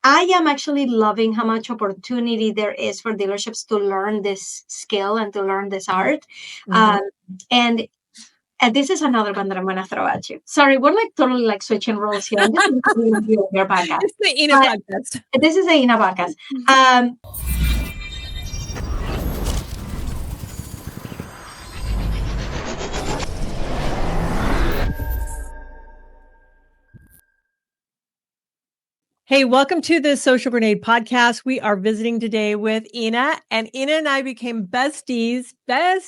I am actually loving how much opportunity there is for dealerships to learn this skill and to learn this art. Mhm. And this is another one that I'm going to throw at you. Sorry, we're like totally like switching roles here. I'm just interviewing you on your podcast. It's the Ina But podcast. this is the Ina podcast. Hey, welcome to the Social Grenade podcast. We are visiting today with Ina, and Ina and I became besties at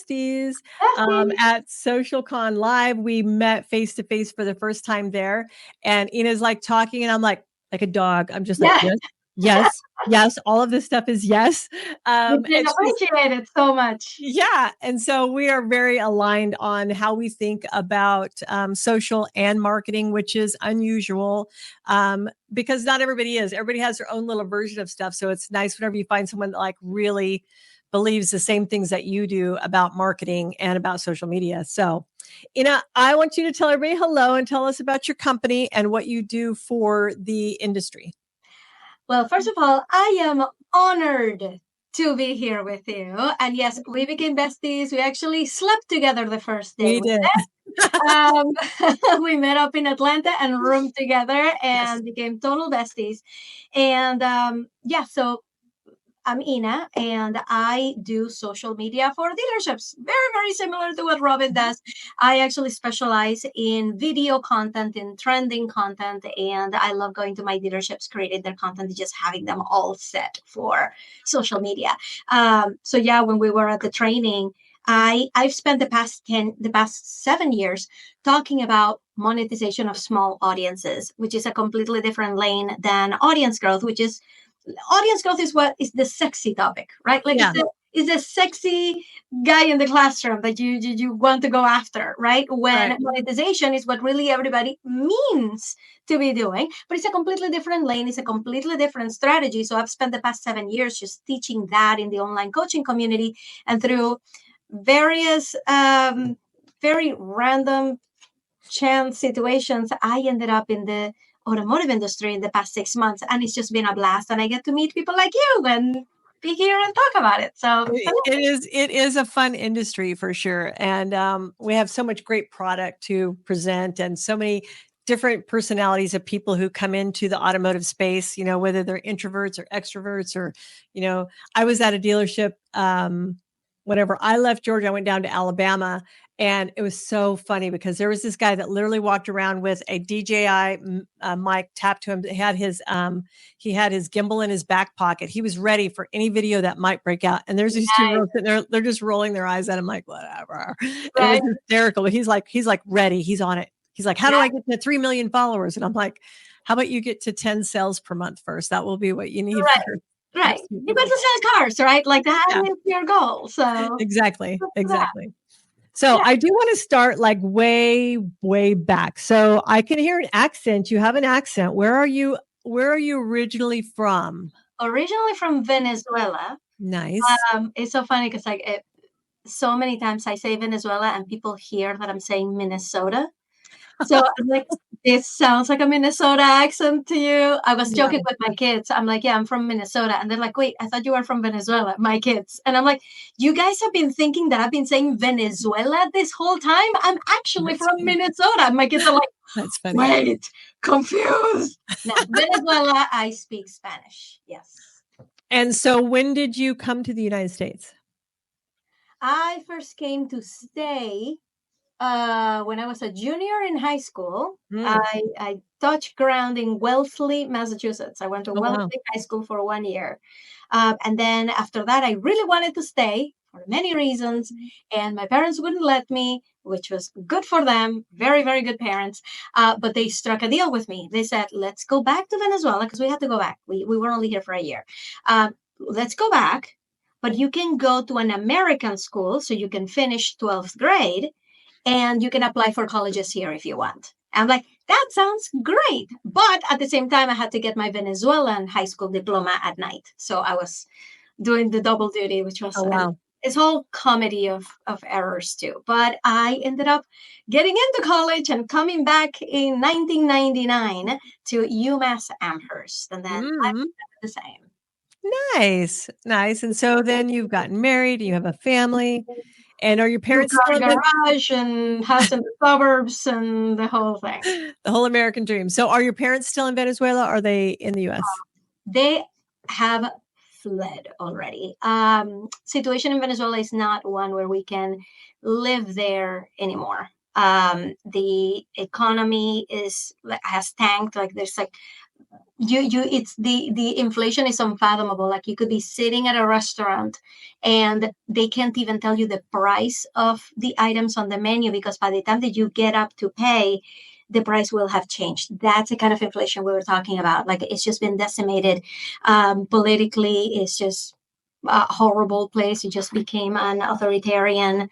SocialCon Live. We met face to face for the first time there, and Ina's like talking, and I'm like a dog. I'm just like, yes, yes, yes. All of this stuff is yes. You can appreciate it so much. Yeah. And so we are very aligned on how we think about social and marketing, which is unusual because not everybody is. Everybody has their own little version of stuff. So it's nice whenever you find someone that like really believes the same things that you do about marketing and about social media. So, Ina, I want you to tell everybody hello and tell us about your company and what you do for the industry. Well, first of all, I am honored to be here with you. And yes, we became besties. We actually slept together the first day. We did. We met up in Atlanta and roomed together and became total besties. And so I'm Ina, and I do social media for dealerships. Very, very similar to what Robin does. I actually specialize in video content, in trending content, and I love going to my dealerships, creating their content, and just having them all set for social media. When we were at the training, I've spent the past 7 years talking about monetization of small audiences, which is a completely different lane than audience growth, which is audience growth is what is the sexy topic, right? Like it's the sexy guy in the classroom that you want to go after, right? When monetization is what really everybody means to be doing, but it's a completely different lane. It's a completely different strategy. So I've spent the past 7 years just teaching that in the online coaching community, and through various very random chance situations, I ended up in the automotive industry in the past 6 months, and it's just been a blast. And I get to meet people like you and be here and talk about it. So it is a fun industry for sure, and we have so much great product to present, and so many different personalities of people who come into the automotive space. You know, whether they're introverts or extroverts, or I was at a dealership. Whenever I left Georgia, I went down to Alabama. And it was so funny because there was this guy that literally walked around with a DJI mic tapped to him. He had his gimbal in his back pocket. He was ready for any video that might break out. And there's these two girls sitting they're just rolling their eyes at him like, whatever. Right. It was hysterical. But he's like ready. He's on it. He's like, how do I get to 3 million followers? And I'm like, how about you get to 10 sales per month first? That will be what you need. Right. You got to sell cars, right? Like that is your goal. So exactly. So I do want to start like way, way back. So I can hear an accent. You have an accent. Where are you originally from? Originally from Venezuela. Nice. It's so funny because so many times I say Venezuela and people hear that I'm saying Minnesota. So I'm like, this sounds like a Minnesota accent to you. I was joking with my kids. I'm like, yeah, I'm from Minnesota. And they're like, wait, I thought you were from Venezuela, my kids. And I'm like, you guys have been thinking that I've been saying Venezuela this whole time? I'm actually from Minnesota. And my kids are like, that's funny. Wait, confused. Now, Venezuela, I speak Spanish. Yes. And so when did you come to the United States? I first came to stay when I was a junior in high school. I touched ground in Wellesley, Massachusetts. I went to Wellesley High School for 1 year. And then after that, I really wanted to stay for many reasons. And my parents wouldn't let me, which was good for them. Very, very good parents. But they struck a deal with me. They said, let's go back to Venezuela because we had to go back. We were only here for a year. Let's go back. But you can go to an American school so you can finish 12th grade. And you can apply for colleges here if you want. I'm like, that sounds great. But at the same time, I had to get my Venezuelan high school diploma at night. So I was doing the double duty, which was it's all comedy of errors too. But I ended up getting into college and coming back in 1999 to UMass Amherst, and then I Mm, did the same. nice, nice. And so then you've gotten married, you have a family, and are your Blue parents car still in garage and house in the suburbs and the whole thing. the whole American dream? So are your parents still in Venezuela? Or are they in the US? They have fled already. Situation in Venezuela is not one where we can live there anymore. The economy has tanked. Like there's like you it's the inflation is unfathomable. Like you could be sitting at a restaurant and they can't even tell you the price of the items on the menu, because by the time that you get up to pay, the price will have changed. That's the kind of inflation we were talking about. Like it's just been decimated. Politically, it's just a horrible place. It just became an authoritarian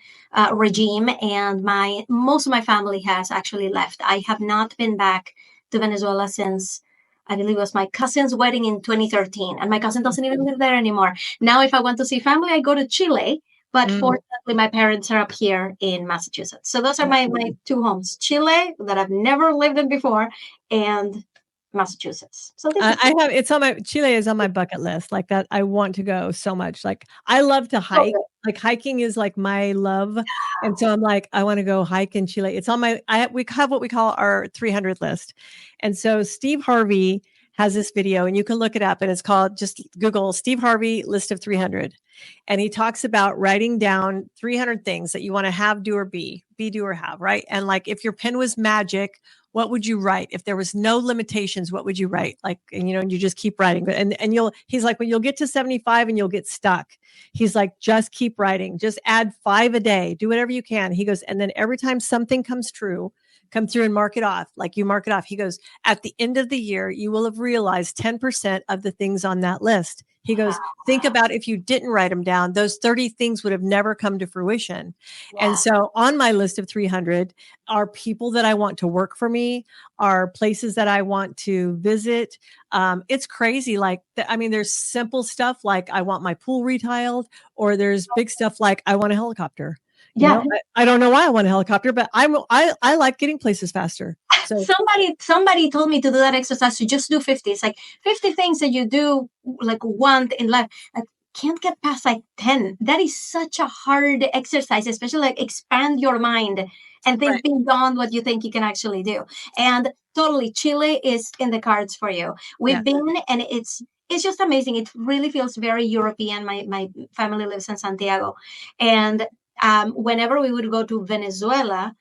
regime, and my most of my family has actually left. I have not been back to Venezuela since I believe it was my cousin's wedding in 2013, and my cousin doesn't even live there anymore. Now, if I want to see family, I go to Chile, but Mm, fortunately, my parents are up here in Massachusetts. So those are yeah. my two homes: Chile, that I've never lived in before, and Massachusetts. So this is I have it's on my Chile is on my bucket list, like, that I want to go so much, like, I love to so hike, good. like, hiking is, like, my love, and so I'm like, "I wanna go hike in Chile." It's on my we have what we call our 300 list, and so Steve Harvey has this video, and you can look it up, and it's called just Google Steve Harvey list of 300, and he talks about writing down 300 things that you wanna have, do, or be, do, or have, right? And, like, if your pen was magic, what would you write? If there was no limitations, what would you write? Like, and you know, and you just keep writing. And he's like, when you'll get to 75 and you'll get stuck. He's like, just keep writing. Just add 5 a day. Do whatever you can. He goes, and then every time something comes true, come through and mark it off. Like you mark it off. He goes, at the end of the year, you will have realized 10% of the things on that list. He goes, think about if you didn't write them down, those 30 things would have never come to fruition. And Yeah. so on my list of 300 are people that I want to work for me, are places that I want to visit. It's crazy. Like, I mean, there's simple stuff like I want my pool retiled, or there's big stuff like I want a helicopter. You Yeah. know, I don't know why I want a helicopter, but I like getting places faster. So Somebody told me to do that exercise, to just do 50. It's like 50 things that you do like want in life. I can't get past like 10. That is such a hard exercise, especially like expand your mind and right, think beyond what you think you can actually do. And totally, Chile is in the cards for you. yeah. We've been, and it's just amazing. It really feels very European. My family lives in Santiago, and whenever we would go to Venezuela,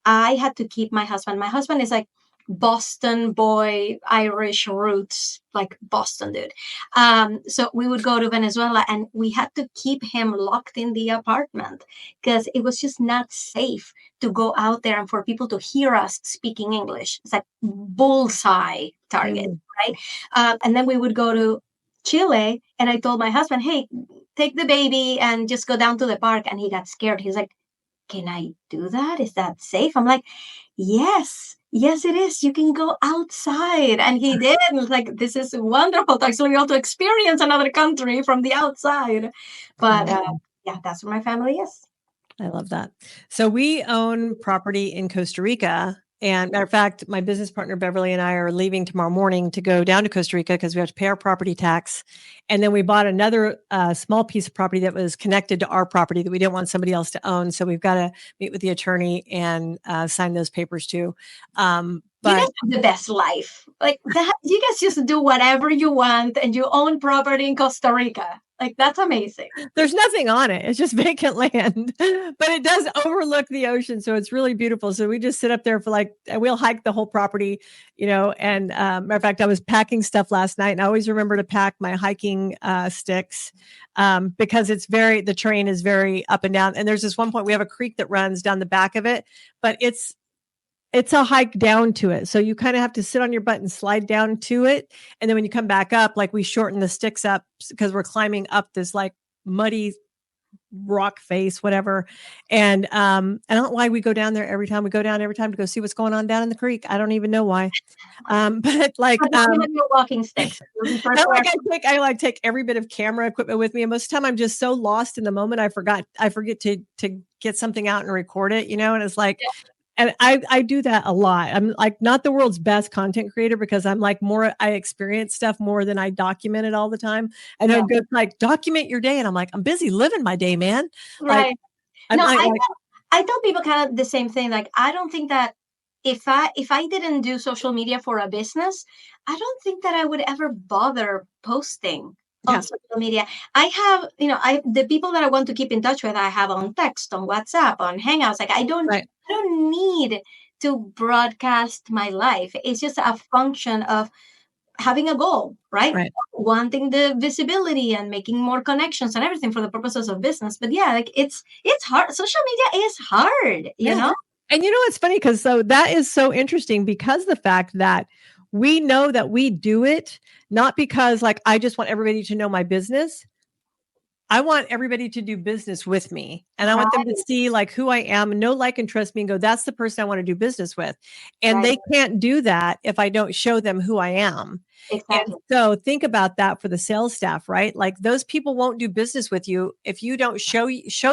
I had to keep my husband. My husband is like Boston boy, Irish roots, like Boston dude. So we would go to Venezuela and we had to keep him locked in the apartment because it was just not safe to go out there and for people to hear us speaking English. It's like bullseye target, Mm. right? And then we would go to Chile, and I told my husband, "Hey, take the baby and just go down to the park." And he got scared. He's like, "Can I do that? Is that safe?" I'm like, "Yes, yes, it is. You can go outside." And he did. And it's like, this is wonderful to actually be able to experience another country from the outside. But Wow. yeah, that's where my family is. I love that. So we own property in Costa Rica. And matter of fact, my business partner Beverly and I are leaving tomorrow morning to go down to Costa Rica because we have to pay our property tax. And then we bought another small piece of property that was connected to our property that we didn't want somebody else to own. So we've got to meet with the attorney and sign those papers too. You guys But have the best life. Like that, you guys just do whatever you want and you own property in Costa Rica. Like that's amazing. there's nothing on it. It's just vacant land, but it does overlook the ocean. So it's really beautiful. So we just sit up there for like, and we'll hike the whole property, you know. And matter of fact, I was packing stuff last night and I always remember to pack my hiking sticks because the terrain is very up and down. And there's this one point we have a creek that runs down the back of it, but it's a hike down to it. So you kind of have to sit on your butt and slide down to it. And then when you come back up, like we shorten the sticks up because we're climbing up this like muddy rock face, whatever. And I don't know why we go down there every time. We go down every time to go see what's going on down in the creek. I don't even know why. But like, But now you have your walking sticks. You'll be I prepared. take every bit of camera equipment with me. And most of the time I'm just so lost in the moment. I forget to get something out and record it, and it's like, and I do that a lot. I'm like not the world's best content creator because I'm like I experience stuff more than I document it all the time. I know Yeah. good like document your day. And I'm like, I'm busy living my day, man. Like Right. I'm No, like, I tell people kind of the same thing. Like, I don't think that if I didn't do social media for a business, I don't think that I would ever bother posting on yeah, social media. I have, the people that I want to keep in touch with, I have on text, on WhatsApp, on Hangouts. Like, right, I don't need to broadcast my life. It's just a function of having a goal, right? right. Wanting the visibility and making more connections and everything for the purposes of business. But yeah, like it's hard. Social media is hard, you Yeah. know? And it's funny because so that is so interesting because the fact that we know that we do it not because like I just want everybody to know my business. I want everybody to do business with me and I want them to Right, see like who I am and know, like, and trust me and go, that's the person I want to do business with. And right. they can't do that if I don't show them who I am. And Exactly. so think about that for the sales staff, right? Like those people won't do business with you if you don't show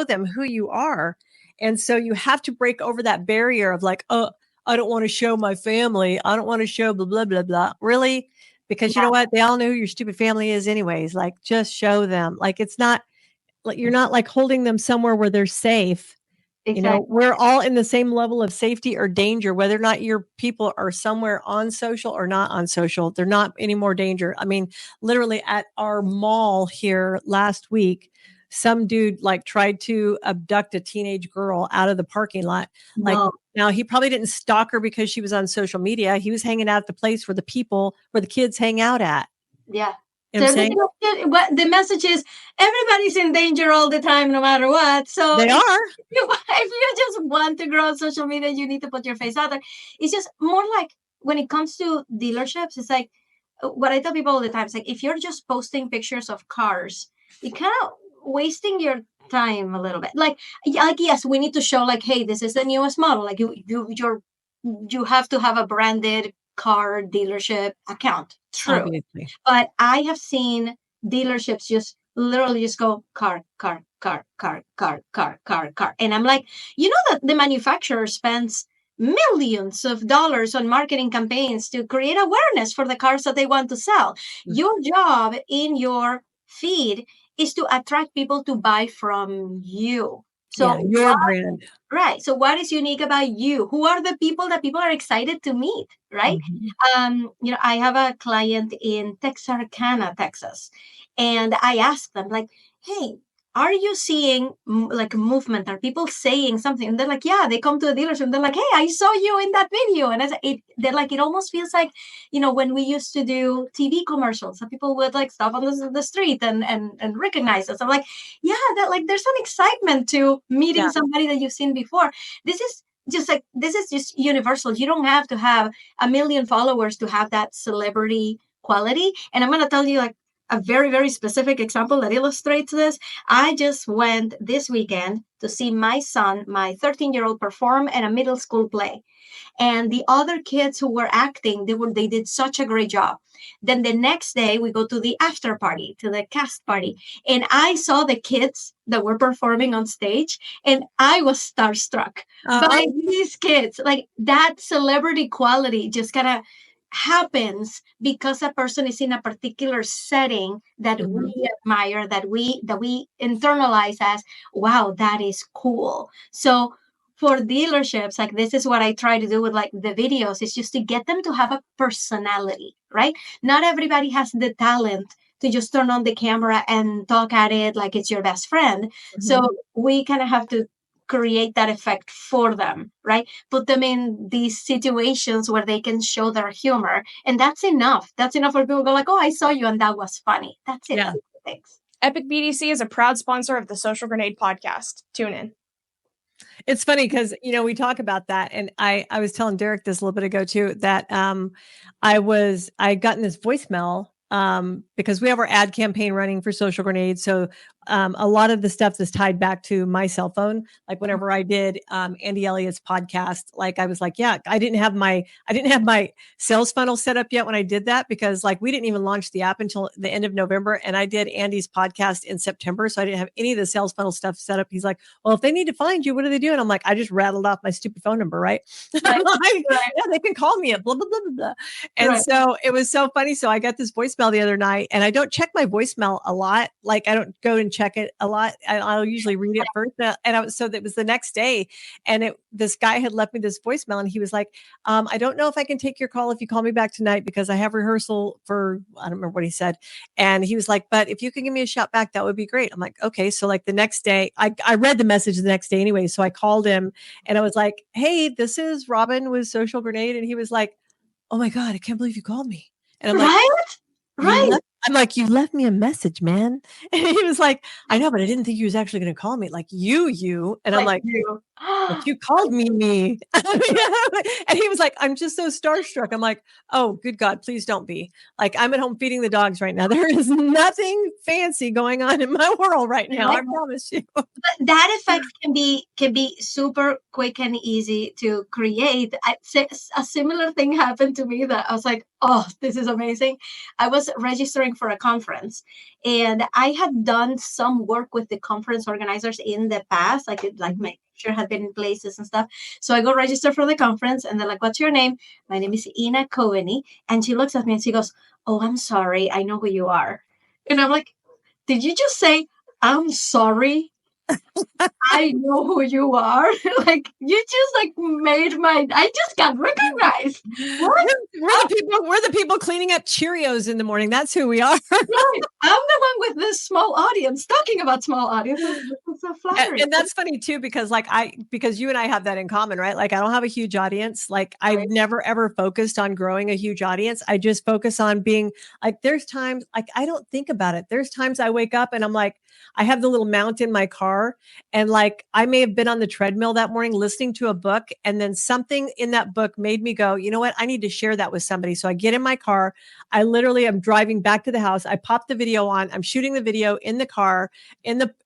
them who you are. And so you have to break over that barrier of like, oh, I don't want to show my family. I don't want to show blah, blah, blah, blah. Really? Because you know Yeah, what? They all know who your stupid family is anyways. Like just show them. Like it's not like you're not like holding them somewhere where they're safe. exactly. We're all in the same level of safety or danger, whether or not your people are somewhere on social or not on social. They're not any more danger. I mean, literally at our mall here last week, some dude like tried to abduct a teenage girl out of the parking lot. Like No. now he probably didn't stalk her because she was on social media. He was hanging out at the place where the kids hang out at. Yeah. You know what I'm So saying? what the message is, everybody's in danger all the time, no matter what. So They are. if you just want to grow on social media, you need to put your face out there. It's just more like when it comes to dealerships, it's like what I tell people all the time. It's like if you're just posting pictures of cars, you're kind of wasting your time a little bit. Like yes, we need to show like, hey, this is the newest model. Like you have to have a branded car dealership account. True. Obviously. But I have seen dealerships just literally just go car, car, car, car, car, car, car, car. And I'm like, you know that the manufacturer spends millions of dollars on marketing campaigns to create awareness for the cars that they want to sell. Your job in your feed is to attract people to buy from you. Yeah, So your brand. right. So what is unique about you? Who are the people that people are excited to meet? Right. Mhm. I have a client in Texarkana, Texas, and I asked them like, hey, are you seeing like movement? Are people saying something? And they're like, yeah, they come to the dealership and they're like, hey, I saw you in that video. And they're like, it almost feels like, when we used to do TV commercials, so people would like stop on the street and recognize us. I'm like, yeah, that like there's an excitement to meeting Yeah. somebody that you've seen before. This is just universal. You don't have to have a million followers to have that celebrity quality. And I'm going to tell you like a very, very specific example that illustrates this. I just went this weekend to see my son, my 13-year-old, perform at a middle school play. And the other kids who were acting, they did such a great job. Then the next day we go to the after party, to the cast party, and I saw the kids that were performing on stage, and I was starstruck Uh-uh. by these kids. Like that celebrity quality just kind of happens because a person is in a particular setting that Mhm. we admire, that we internalize as, wow, that is cool. So for dealerships, like this is what I try to do with like the videos, is just to get them to have a personality, right? Not everybody has the talent to just turn on the camera and talk at it like it's your best friend. Mhm. So we kind of have to create that effect for them, right? Put them in these situations where they can show their humor. And that's enough. That's enough for people to go like, oh, I saw you and that was funny. That's it. Yeah. That's it. Thanks. Epic BDC is a proud sponsor of the Social Grenade podcast. Tune in. It's funny because we talk about that, and I was telling Derek this a little bit ago too that I gotten this voicemail because we have our ad campaign running for Social Grenade. So a lot of the stuff that's tied back to my cell phone. Like whenever I did Andy Elliott's podcast, like I was like, yeah, I didn't have my sales funnel set up yet when I did that, because like we didn't even launch the app until the end of November, and I did Andy's podcast in September, so I didn't have any of the sales funnel stuff set up. He's like, well, if they need to find you, what do they do? And I'm like, I just rattled off my stupid phone number, right? Right. Like, yeah, they can call me at blah blah blah blah blah. And so it was so funny. So I got this voicemail the other night, and I don't check my voicemail a lot. Like I don't go and check it a lot. I'll usually read it first. So that was the next day, and this guy had left me this voicemail, and he was like, I don't know if I can take your call if you call me back tonight, because I have rehearsal for, I don't remember what he said. And he was like, but if you can give me a shout back, that would be great. I'm like, okay. So like the next day, I read the message the next day anyway. So I called him and I was like, hey, this is Robin with Social Grenade. And he was like, oh my God, I can't believe you called me. And I'm like, Right. I'm like, you left me a message, man. And he was like, I know, but I didn't think you was actually going to call me. Like you. And I'm like, you. but you called me. And he was like, I'm just so starstruck. I'm like, oh, good God, please don't be. Like, I'm at home feeding the dogs right now. There is nothing fancy going on in my world right now. I promise you. But that effect can be super quick and easy to create. A similar thing happened to me that I was like, oh, this is amazing. I was registering for a conference, and I had done some work with the conference organizers in the past, like my picture had been in places and stuff. So I go register for the conference, and they're like, what's your name? My name is Ina Coveney. And she looks at me and she goes, oh, I'm sorry, I know who you are. And I'm like, did you just say, I'm sorry? I know who you are. Like, you just like made I just got recognized. What? We're the people cleaning up Cheerios in the morning. That's who we are. Right. I'm the one with this small audience talking about small audiences. It's so flattering. And that's funny too, because because you and I have that in common, right? Like I don't have a huge audience. Like I've never ever focused on growing a huge audience. I just focus on being like, there's times like I don't think about it. There's times I wake up and I'm like, I have the little mount in my car, and like I may have been on the treadmill that morning listening to a book, and then something in that book made me go, you know what? I need to share that with somebody. So I get in my car. I literally am driving back to the house. I pop the video on. I'm shooting the video in the car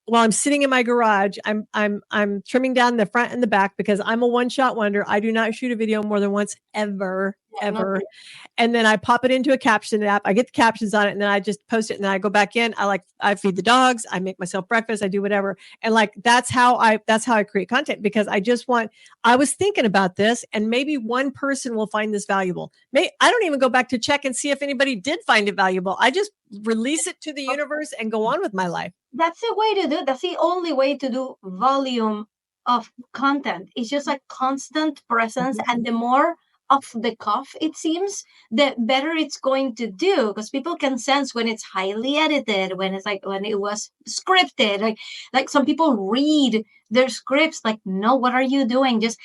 while I'm sitting in my garage. I'm trimming down the front and the back because I'm a one-shot wonder. I do not shoot a video more than once ever. And then I pop it into a caption app. I get the captions on it, and then I just post it, and then I go back in. I feed the dogs. I make myself breakfast. I do whatever. And like, that's how I create content, because I was thinking about this, and maybe one person will find this valuable. I don't even go back to check and see if anybody did find it valuable. I just release it to the universe and go on with my life. That's the way to do it. That's the only way to do volume of content. It's just like constant presence. And the more off the cuff it seems, the better it's going to do, because people can sense when it's highly edited, when it's like when it was scripted. Like some people read their scripts like, no, what are you doing? Just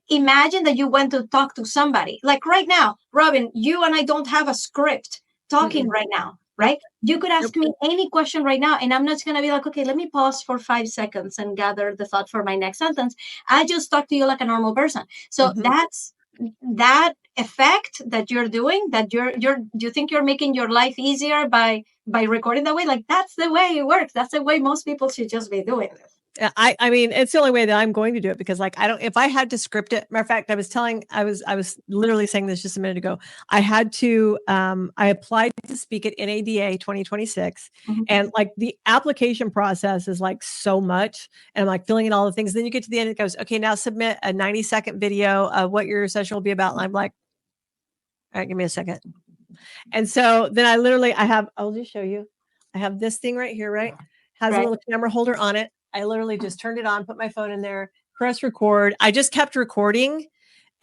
imagine that you went to talk to somebody. Like right now, Robin, you and I don't have a script talking right now, right? You could ask me any question right now, and I'm not going to be like, okay, let me pause for 5 seconds and gather the thought for my next sentence. I just talk to you like a normal person. So that's that effect that you're doing, that you think you're making your life easier by recording that way. Like, that's the way it works. That's the way most people should just be doing this. I mean, it's the only way that I'm going to do it, because like, if I had to script it, matter of fact, I was literally saying this just a minute ago. I applied to speak at NADA 2026, and like the application process is like so much, and I'm like filling in all the things. Then you get to the end, it goes, okay, now submit a 90-second video of what your session will be about. And I'm like, all right, give me a second. And so then I'll just show you. I have this thing right here, right? Has a little camera holder on it. I literally just turned it on, put my phone in there, press record. I just kept recording.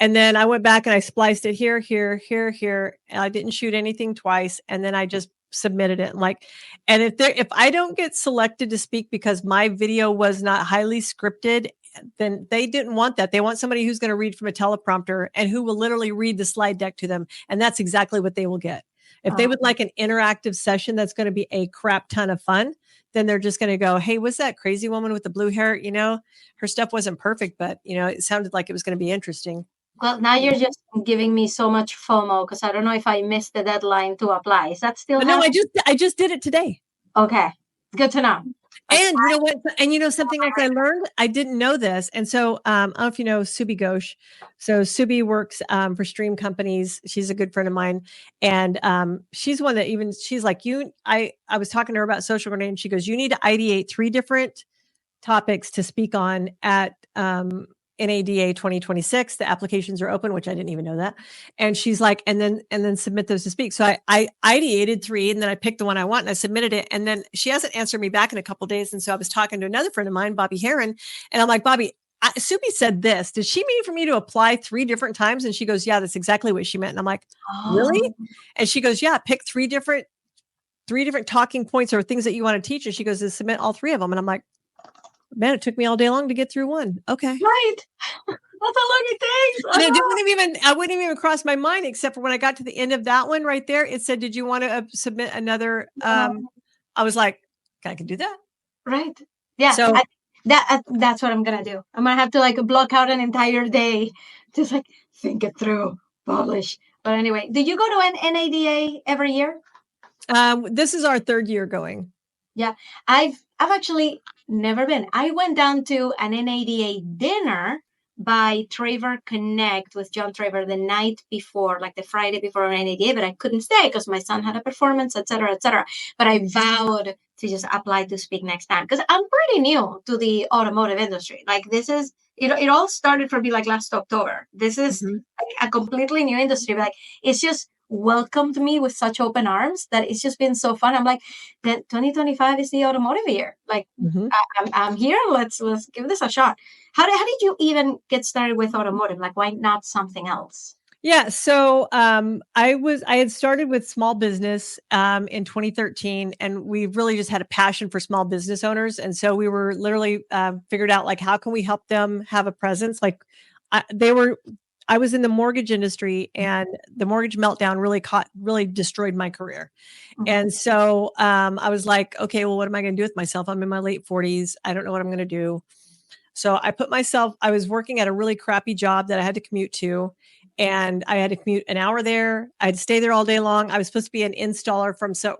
And then I went back and I spliced it here, and I didn't shoot anything twice. And then I just submitted it. And if I don't get selected to speak because my video was not highly scripted, then they didn't want that. They want somebody who's going to read from a teleprompter and who will literally read the slide deck to them. And that's exactly what they will get. If they would like an interactive session that's going to be a crap ton of fun, then they're just going to go, hey, what's that crazy woman with the blue hair? You know, her stuff wasn't perfect, but you know, it sounded like it was going to be interesting. Well, now you're just giving me so much FOMO, because I don't know if I missed the deadline to apply. Is that still happening? No, I just did it today. Okay. Good to know. And you know what? And you know something else I learned? I didn't know this. And so I don't know if you know Subi Ghosh. So Subi works for stream companies. She's a good friend of mine. And she's one that even she's like, I was talking to her about social grenade, and she goes, you need to ideate 3 different topics to speak on at NADA 2026. The applications are open, which I didn't even know that. And she's like, and then submit those to speak. So I ideated 3, and then I picked the one I want and I submitted it. And then she hasn't answered me back in a couple of days. And so I was talking to another friend of mine, Bobby Heron, and I'm like, Bobby, Subi said this. Did she mean for me to apply 3 different times? And she goes, yeah, that's exactly what she meant. And I'm like, really? And she goes, yeah, pick 3 different talking points or things that you want to teach. And she goes to submit all 3 of them. And I'm like, man, it took me all day long to get through one. Okay. Right. That's how long it takes. And I wouldn't even cross my mind, except for when I got to the end of that one right there, it said, did you want to submit another? I was like, I can do that. Right. Yeah. So that's what I'm going to do. I'm going to have to like block out an entire day. Just like think it through, publish. But anyway, do you go to an NADA every year? This is our 3rd year going. Yeah. I've actually never been. I went down to an NADA dinner by Traver Connect with John Traver the night before, like the Friday before NADA, but I couldn't stay because my son had a performance, etc., etc. But I vowed to just apply to speak next time because I'm pretty new to the automotive industry. Like this is, it all started for me like last October. This is like a completely new industry. But like it's just welcomed me with such open arms that it's just been so fun. I'm like, that 2025 is the automotive year. Like I'm here. Let's give this a shot. How did you even get started with automotive? Like, why not something else? Yeah. So I had started with small business in 2013, and we really just had a passion for small business owners. And so we were literally figured out like, how can we help them have a presence? Like I was in the mortgage industry, and the mortgage meltdown really destroyed my career. And so I was like, okay, well, what am I going to do with myself? I'm in my late 40s. I don't know what I'm going to do. So I was working at a really crappy job that I had to commute to, and I had to commute an hour there. I'd stay there all day long. I was supposed to be an installer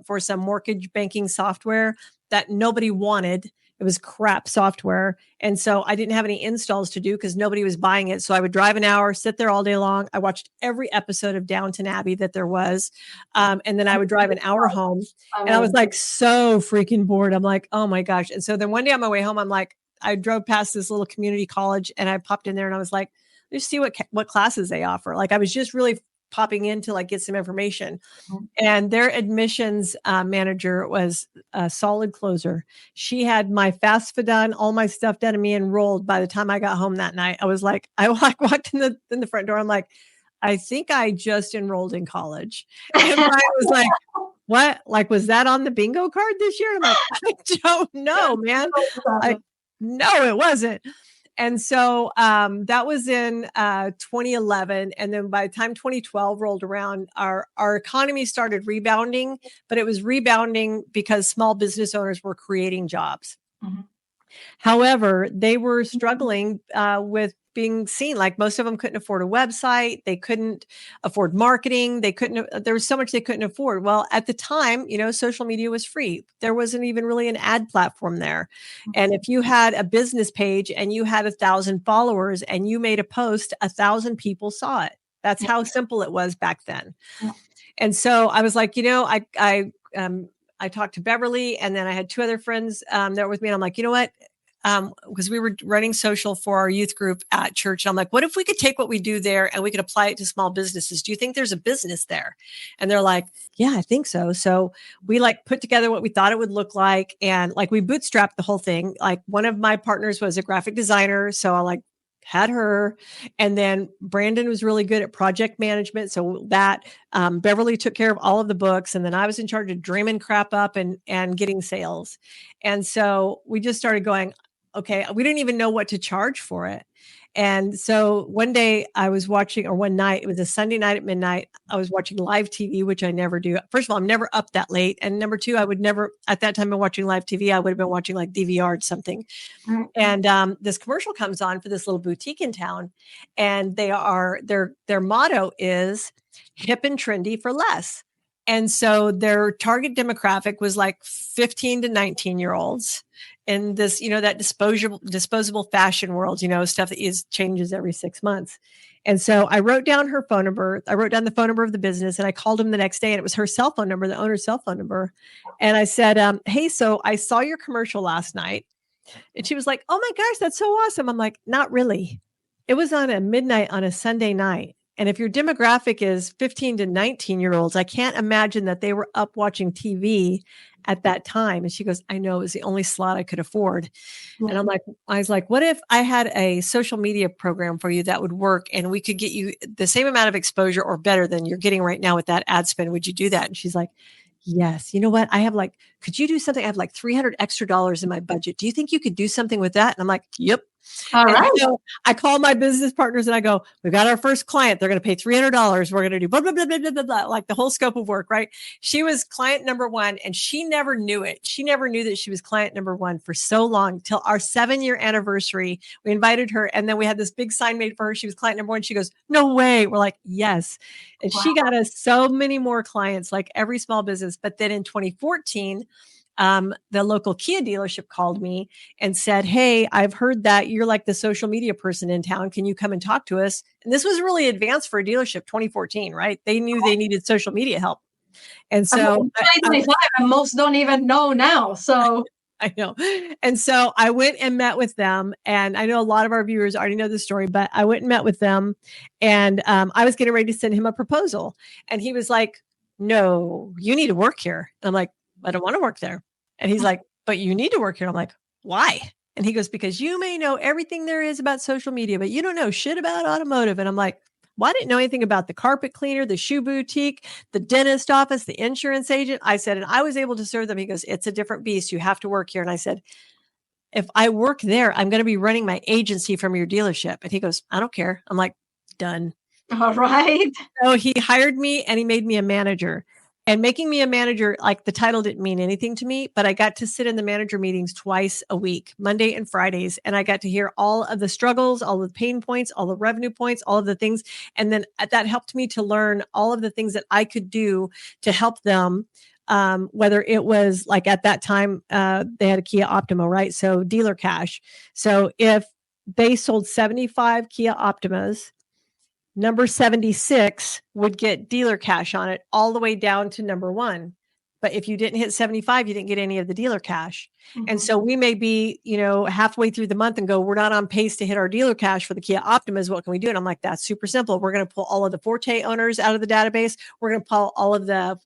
for some mortgage banking software that nobody wanted. It was crap software. And so I didn't have any installs to do because nobody was buying it. So I would drive an hour, sit there all day long. I watched every episode of Downton Abbey that there was. And then I would drive an hour home. And I was like so freaking bored. I'm like, oh my gosh. And so then one day on my way home, I drove past this little community college, and I popped in there, and I was like, let's see what classes they offer. Like I was just really popping in to like get some information. And their admissions manager was a solid closer. She had my FAFSA done, all my stuff done, and me enrolled by the time I got home that night. I was like, I walked in the front door. I'm like, I think I just enrolled in college. And Brian was like, what? Like, was that on the bingo card this year? I'm like, I don't know, man. Like, no, it wasn't. And so that was in 2011. And then by the time 2012 rolled around, our economy started rebounding, but it was rebounding because small business owners were creating jobs. However, they were struggling with being seen. Like most of them couldn't afford a website. They couldn't afford marketing. There was so much they couldn't afford. Well, at the time, social media was free. There wasn't even really an ad platform there. And if you had a business page and you had 1,000 followers and you made a post, 1,000 people saw it. That's how simple it was back then. And so I was like, I talked to Beverly, and then I had 2 other friends that were with me. And I'm like, you know what? Because we were running social for our youth group at church. And I'm like, what if we could take what we do there and we could apply it to small businesses? Do you think there's a business there? And they're like, yeah, I think so. So we like put together what we thought it would look like. And like we bootstrapped the whole thing. Like one of my partners was a graphic designer. So I had her. And then Brandon was really good at project management. So that Beverly took care of all of the books. And then I was in charge of dreaming crap up and getting sales. And so we just started going, okay, we didn't even know what to charge for it. And so one day I was watching, or one night, it was a Sunday night at midnight, I was watching live TV, which I never do. First of all, I'm never up that late. And number 2, I would never, at that time of watching live TV, I would have been watching like DVR or something. And this commercial comes on for this little boutique in town. And their motto is hip and trendy for less. And so their target demographic was like 15 to 19-year-olds in this, that disposable fashion world, stuff that changes every 6 months. And so I wrote down her phone number. I wrote down the phone number of the business, and I called him the next day, and it was her cell phone number, the owner's cell phone number. And I said, hey, so I saw your commercial last night. And she was like, oh my gosh, that's so awesome. I'm like, not really. It was on a midnight on a Sunday night. And if your demographic is 15 to 19-year-olds, I can't imagine that they were up watching TV at that time. And she goes, I know, it was the only slot I could afford. And I was like, what if I had a social media program for you that would work and we could get you the same amount of exposure or better than you're getting right now with that ad spend? Would you do that? And she's like, yes. You know what? Could you do something? I have like $300 extra in my budget. Do you think you could do something with that? And I'm like, yep. All right. So I call my business partners and I go, we've got our first client. They're going to pay $300. We're going to do blah, blah, blah, blah, blah, blah, blah, like the whole scope of work, right? She was client number one and she never knew it. She never knew that she was client number one for so long till our 7-year anniversary. We invited her and then we had this big sign made for her. She was client number one. She goes, no way. We're like, yes. And she got us so many more clients, like every small business. But then in 2014, the local Kia dealership called me and said, hey, I've heard that you're like the social media person in town. Can you come and talk to us? And this was really advanced for a dealership, 2014, right? They knew they needed social media help. And so 2025, and most don't even know now. So I know. And so I went and met with them. And I know a lot of our viewers already know the story, but I went and met with them. And I was getting ready to send him a proposal. And he was like, no, you need to work here. And I'm like, I don't want to work there. And he's like, but you need to work here. And I'm like, why? And he goes, because you may know everything there is about social media, but you don't know shit about automotive. And I'm like, well, I didn't know anything about the carpet cleaner, the shoe boutique, the dentist office, the insurance agent. I said, and I was able to serve them. He goes, it's a different beast. You have to work here. And I said, if I work there, I'm going to be running my agency from your dealership. And he goes, I don't care. I'm like, done. All right. So he hired me and he made me a manager. And making me a manager, like the title didn't mean anything to me, but I got to sit in the manager meetings twice a week, Monday and Fridays. And I got to hear all of the struggles, all the pain points, all the revenue points, all of the things. And then that helped me to learn all of the things that I could do to help them. Whether it was like at that time, they had a Kia Optima, right? So dealer cash. So if they sold 75 Kia Optimas, number 76 would get dealer cash on it all the way down to number 1. But if you didn't hit 75, you didn't get any of the dealer cash. Mm-hmm. And so we may be, halfway through the month and go, we're not on pace to hit our dealer cash for the Kia Optimas. What can we do? And I'm like, that's super simple. We're going to pull all of the Forte owners out of the database. We're going to pull all of the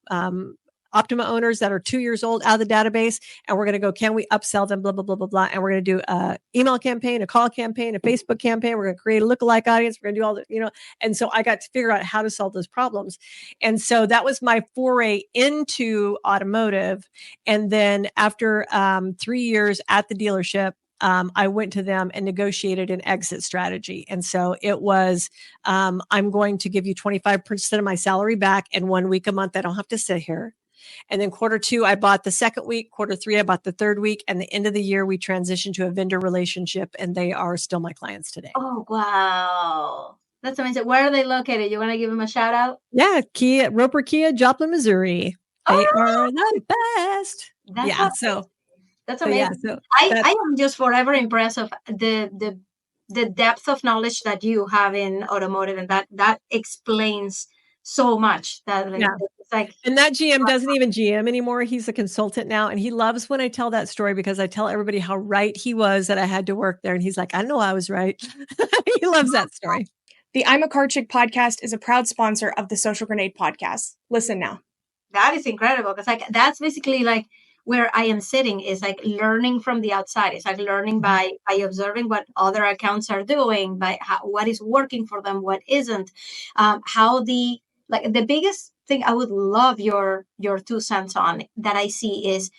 Optima owners that are 2 years old out of the database. And we're going to go, can we upsell them, blah, blah, blah, blah, blah. And we're going to do an email campaign, a call campaign, a Facebook campaign. We're going to create a lookalike audience. We're going to do all the, and so I got to figure out how to solve those problems. And so that was my foray into automotive. And then after 3 years at the dealership, I went to them and negotiated an exit strategy. And so it was, I'm going to give you 25% of my salary back in 1 week a month. I don't have to sit here. And then quarter 2, I bought the second week. Quarter 3, I bought the third week. And the end of the year, we transitioned to a vendor relationship, and they are still my clients today. Oh, wow. That's amazing. Where are they located? You want to give them a shout out? Yeah, Roper Kia, Joplin, Missouri. They are the best. That's amazing. I am just forever impressed of the depth of knowledge that you have in automotive, and that explains so much. It's like, and that GM doesn't even GM anymore. He's a consultant now, and he loves when I tell that story because I tell everybody how right he was that I had to work there, and he's like, I know I was right. He loves that story. The I'm a Car Chick podcast is a proud sponsor of the Social Grenade podcast. Listen now. That is incredible because that's basically like where I am sitting is like learning from the outside. It's like learning by observing what other accounts are doing, by what is working for them, what isn't, the biggest thing I would love your 2 cents on that I see is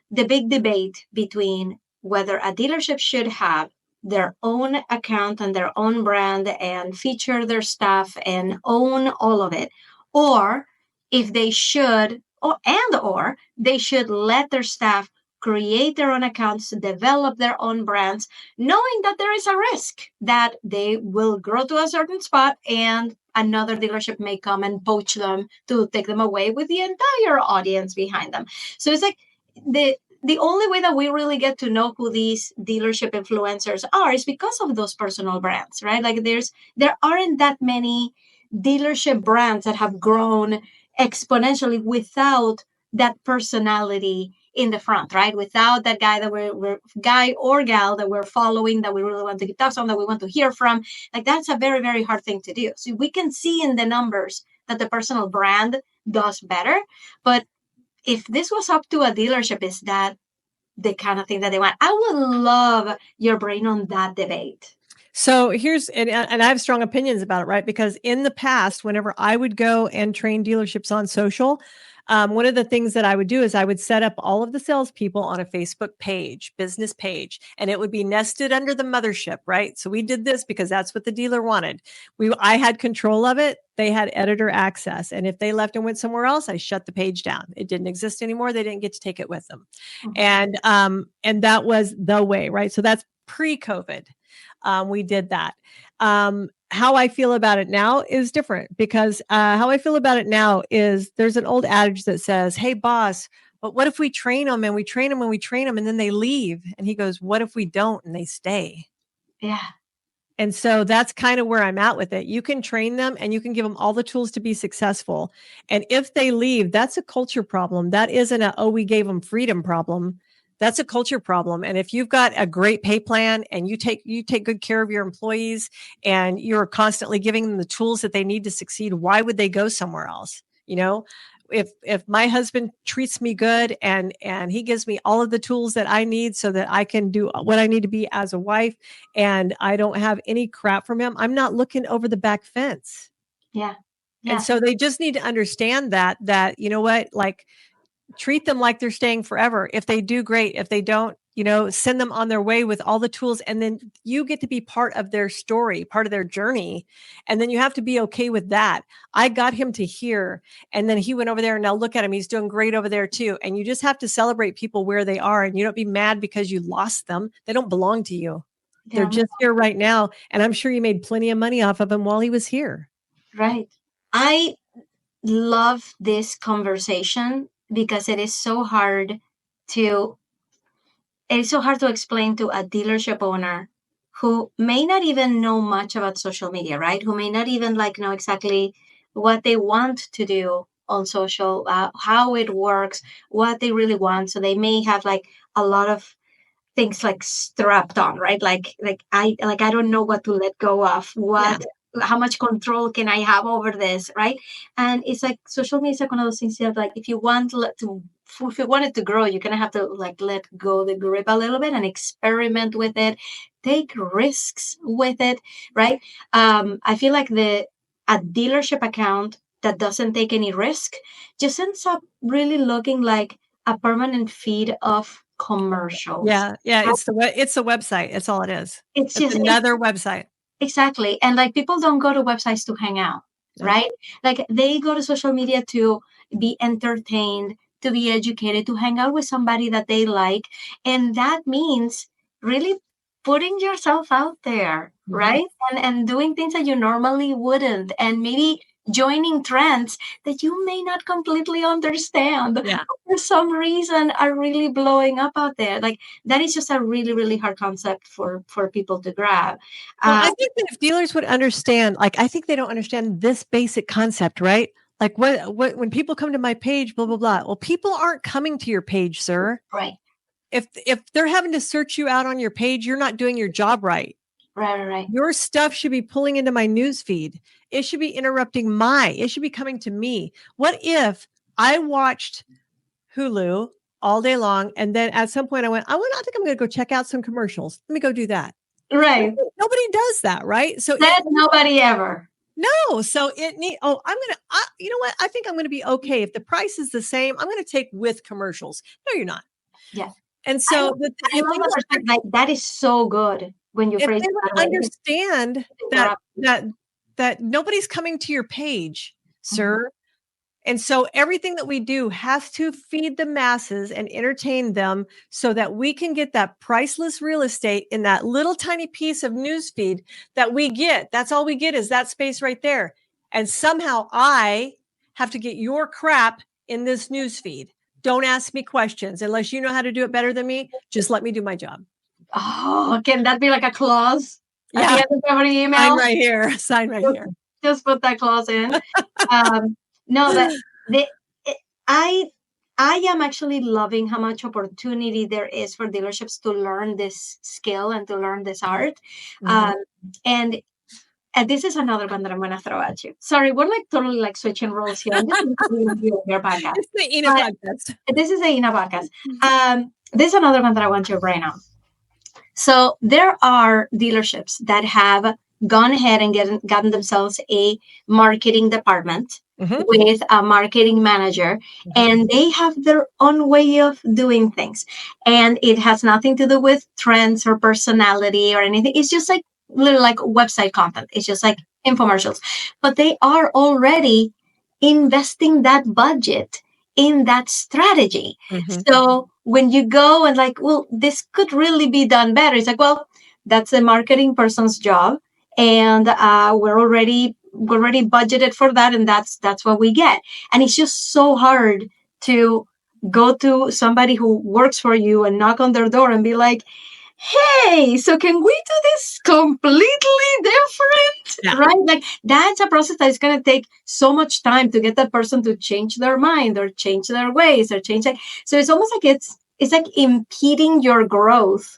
the big debate between whether a dealership should have their own account and their own brand and feature their stuff and own all of it, or if they should, or they should let their staff create their own accounts, develop their own brands, knowing that there is a risk that they will grow to a certain spot and another dealership may come and poach them to take them away with the entire audience behind them. So it's like the only way that we really get to know who these dealership influencers are is because of those personal brands, right? Like there aren't that many dealership brands that have grown exponentially without that personality in the front, right? Without that guy that we're guy or gal that we're following, that we really want to keep tabs on, that we want to hear from. Like that's a very, very hard thing to do. So we can see in the numbers that the personal brand does better. But if this was up to a dealership, is that the kind of thing that they want? I would love your brain on that debate. So here's, and I have strong opinions about it, right? Because in the past, whenever I would go and train dealerships on social, one of the things that I would do is I would set up all of the salespeople on a Facebook page, business page, and it would be nested under the mothership, right? So we did this because that's what the dealer wanted. I had control of it. They had editor access. And if they left and went somewhere else, I shut the page down. It didn't exist anymore. They didn't get to take it with them. Mm-hmm. And that was the way, right? So that's pre-COVID. We did that. How I feel about it now is different because how I feel about it now is there's an old adage that says, hey, boss, but what if we train them and we train them and we train them and then they leave? And he goes, what if we don't and they stay? Yeah. And so that's kind of where I'm at with it. You can train them and you can give them all the tools to be successful. And if they leave, that's a culture problem. That isn't a, oh, we gave them freedom problem. That's a culture problem. And if you've got a great pay plan and you take good care of your employees and you're constantly giving them the tools that they need to succeed, why would they go somewhere else? You know, if my husband treats me good and he gives me all of the tools that I need so that I can do what I need to be as a wife and I don't have any crap from him, I'm not looking over the back fence. Yeah. And so they just need to understand that, you know what, like, treat them like they're staying forever. If they do, great. If they don't, you know, send them on their way with all the tools. And then you get to be part of their story, part of their journey. And then you have to be okay with that. I got him to here. And then he went over there and now look at him. He's doing great over there too. And you just have to celebrate people where they are. And you don't be mad because you lost them. They don't belong to you. Yeah. They're just here right now. And I'm sure you made plenty of money off of him while he was here. Right. I love this conversation because it is so hard to explain to a dealership owner who may not even know much about social media, right? Who may not even know exactly what they want to do on social, how it works, what they really want. So they may have a lot of things strapped on, right? I don't know what to let go of. How much control can I have over this, right? And it's social media is one of those things that if you want it to grow, you're gonna have to let go the grip a little bit and experiment with it, take risks with it, right? I feel like a dealership account that doesn't take any risk just ends up really looking like a permanent feed of commercials. Yeah. It's a website. That's all it is. It's just another website. Exactly. And people don't go to websites to hang out, right? They go to social media to be entertained, to be educated, to hang out with somebody that they like. And that means really putting yourself out there, right? And doing things that you normally wouldn't. And maybe joining trends that you may not completely understand for some reason are really blowing up out there. That is just a really, really hard concept for people to grab. Well, I think that if dealers would understand, I think they don't understand this basic concept, right? What when people come to my page, blah, blah, blah. Well, people aren't coming to your page, sir. Right. If they're having to search you out on your page, you're not doing your job right. Right. Your stuff should be pulling into my news feed. It should be interrupting it should be coming to me. What if I watched Hulu all day long and then at some point I think I'm going to go check out some commercials. Let me go do that. Right. Nobody does that, right? So nobody ever. No. So you know what? I think I'm going to be okay. If the price is the same, I'm going to take with commercials. No, you're not. Yes. And so that is so good when you phrase it. Understand that nobody's coming to your page, sir. And so everything that we do has to feed the masses and entertain them so that we can get that priceless real estate in that little tiny piece of newsfeed that we get. That's all we get is that space right there. And somehow I have to get your crap in this news feed. Don't ask me questions unless you know how to do it better than me. Just let me do my job. Oh, can that be like a clause at the Yeah. end of every email? Sign right here. Sign right here. Just put that clause in. No, but I am actually loving how much opportunity there is for dealerships to learn this skill and to learn this art. And this is another one that I'm going to throw at you. Sorry, we're like totally like switching roles here. I'm just your podcast. It's the Ina podcast. This is the Ina podcast. This is another one that I want your brain on. So there are dealerships that have gone ahead and gotten themselves a marketing department with a marketing manager, and they have their own way of doing things. And it has nothing to do with trends or personality or anything. It's just like little like website content. It's just like infomercials. But they are already investing that budget in that strategy. So when you go and like, well, this could really be done better. It's like, well, that's a marketing person's job. And we're already budgeted for that. And that's what we get. And it's just so hard to go to somebody who works for you and knock on their door and be like, hey, so can we do this completely different? Right? Like that's a process that is going to take so much time to get that person to change their mind or change their ways or change. So it's almost like it's like impeding your growth,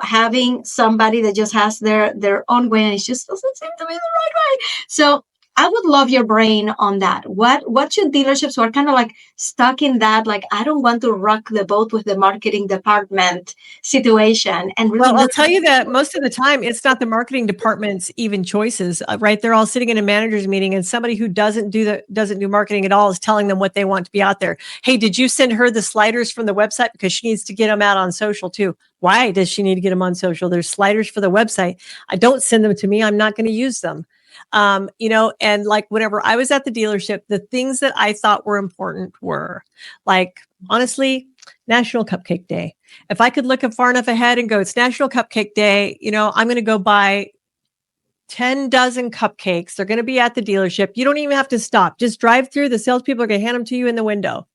having somebody that just has their own way and it just doesn't seem to be the right way. So I would love your brain on that. What should dealerships who are kind of like stuck in that, like, I don't want to rock the boat with the marketing department situation. And really, well, I'll tell you that most of the time, it's not the marketing department's even choices, right? They're all sitting in a manager's meeting and somebody who doesn't do marketing at all is telling them what they want to be out there. Hey, did you send her the sliders from the website? Because she needs to get them out on social too. Why does she need to get them on social? There's sliders for the website. I don't send them to me. I'm not going to use them. And like whenever I was at the dealership, the things that I thought were important were like, honestly, National Cupcake Day. If I could look far enough ahead and go, it's National Cupcake Day, I'm going to go buy 10 dozen cupcakes. They're going to be at the dealership. You don't even have to stop. Just drive through. The salespeople are going to hand them to you in the window,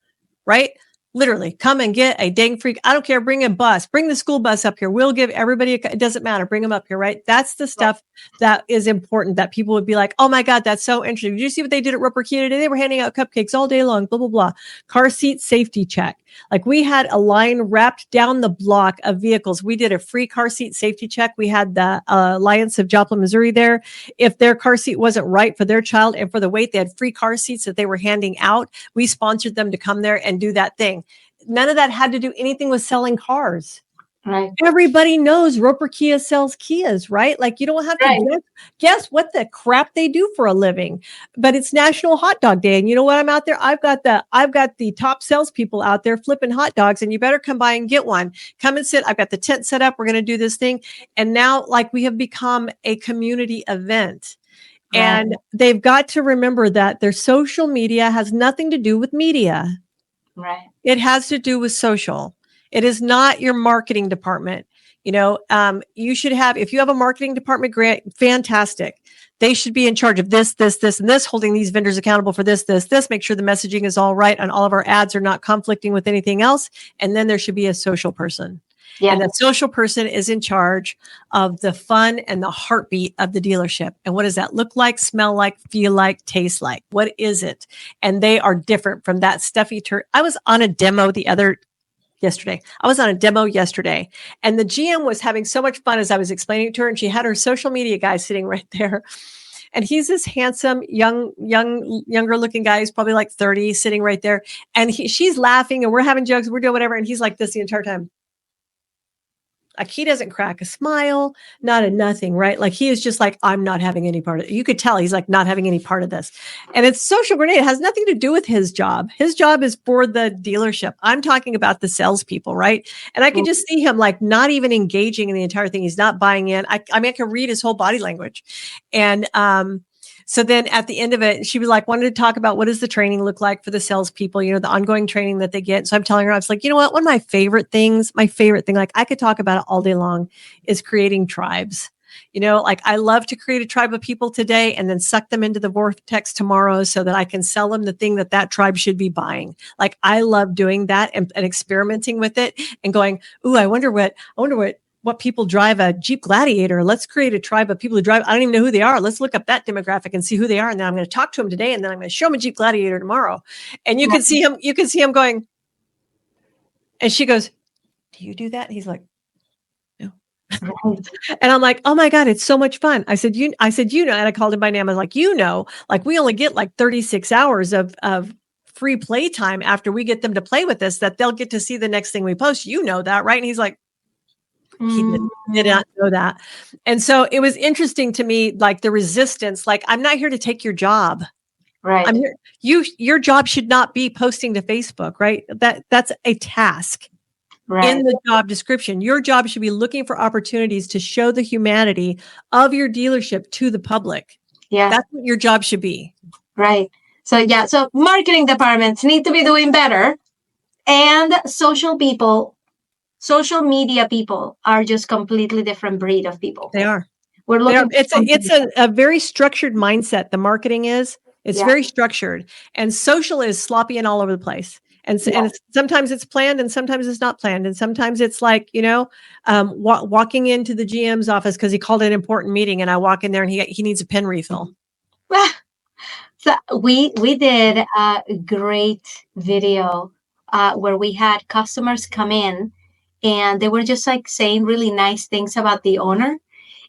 right? Literally, come and get a dang freak. I don't care. Bring a bus. Bring the school bus up here. We'll give everybody, it doesn't matter. Bring them up here, right? That's the stuff that is important that people would be like, oh my God, that's so interesting. Did you see what they did at Roper Kia today? They were handing out cupcakes all day long, blah, blah, blah. Car seat safety check. Like we had a line wrapped down the block of vehicles. We did a free car seat safety check. We had the Alliance of Joplin, Missouri there. If their car seat wasn't right for their child and for the weight, they had free car seats that they were handing out. We sponsored them to come there and do that thing. None of that had to do anything with selling cars. Right. Everybody knows Roper Kia sells Kias, right? Like you don't have to guess what the crap they do for a living. But it's National Hot Dog Day, and you know what? I'm out there. I've got the top salespeople out there flipping hot dogs, and you better come by and get one. Come and sit. I've got the tent set up. We're going to do this thing, and now like we have become a community event. Right. And they've got to remember that their social media has nothing to do with media. Right. It has to do with social. It is not your marketing department. You should have, if you have a marketing department grant, fantastic. They should be in charge of this, and this, holding these vendors accountable for this, make sure the messaging is all right and all of our ads are not conflicting with anything else. And then there should be a social person. Yeah. And that social person is in charge of the fun and the heartbeat of the dealership. And what does that look like, smell like, feel like, taste like? What is it? And they are different from that stuffy I was on a demo yesterday. And the GM was having so much fun as I was explaining it to her. And she had her social media guy sitting right there. And he's this handsome, younger looking guy. He's probably like 30, sitting right there. And she's laughing and we're having jokes. We're doing whatever. And he's like this the entire time. Like he doesn't crack a smile, not a nothing, right? Like he is just like, I'm not having any part of it. You could tell he's like not having any part of this. And it's Social Grenade. It has nothing to do with his job. His job is for the dealership. I'm talking about the salespeople, right? And I can just see him like not even engaging in the entire thing. He's not buying in. I mean, I can read his whole body language. And so then at the end of it, she was like, wanted to talk about what does the training look like for the salespeople, the ongoing training that they get. So I'm telling her, I was like, you know what? One of my favorite thing, like I could talk about it all day long, is creating tribes. Like I love to create a tribe of people today and then suck them into the vortex tomorrow so that I can sell them the thing that tribe should be buying. Like I love doing that and experimenting with it and going, ooh, I wonder what people drive a Jeep Gladiator. Let's create a tribe of people who drive. I don't even know who they are. Let's look up that demographic and see who they are. And then I'm going to talk to them today. And then I'm going to show them a Jeep Gladiator tomorrow. And you can see him going. And she goes, do you do that? And he's like, no. And I'm like, oh my God, it's so much fun. I said, and I called him by name. I was like, like we only get like 36 hours of free play time after we get them to play with us, that they'll get to see the next thing we post. You know that, right? And he's like, he did not know that. And so it was interesting to me, like the resistance, like I'm not here to take your job. Right. Your job should not be posting to Facebook, right? That's a task in the job description. Your job should be looking for opportunities to show the humanity of your dealership to the public. Yeah. That's what your job should be. Right. So marketing departments need to be doing better. And social media people are just completely different breed of people. They are. We're looking. It's a very structured mindset. The marketing is. It's very structured, and social is sloppy and all over the place. And sometimes it's planned, and sometimes it's not planned, and sometimes it's like walking into the GM's office because he called an important meeting, and I walk in there and he needs a pen refill. So we did a great video where we had customers come in, and they were just like saying really nice things about the owner,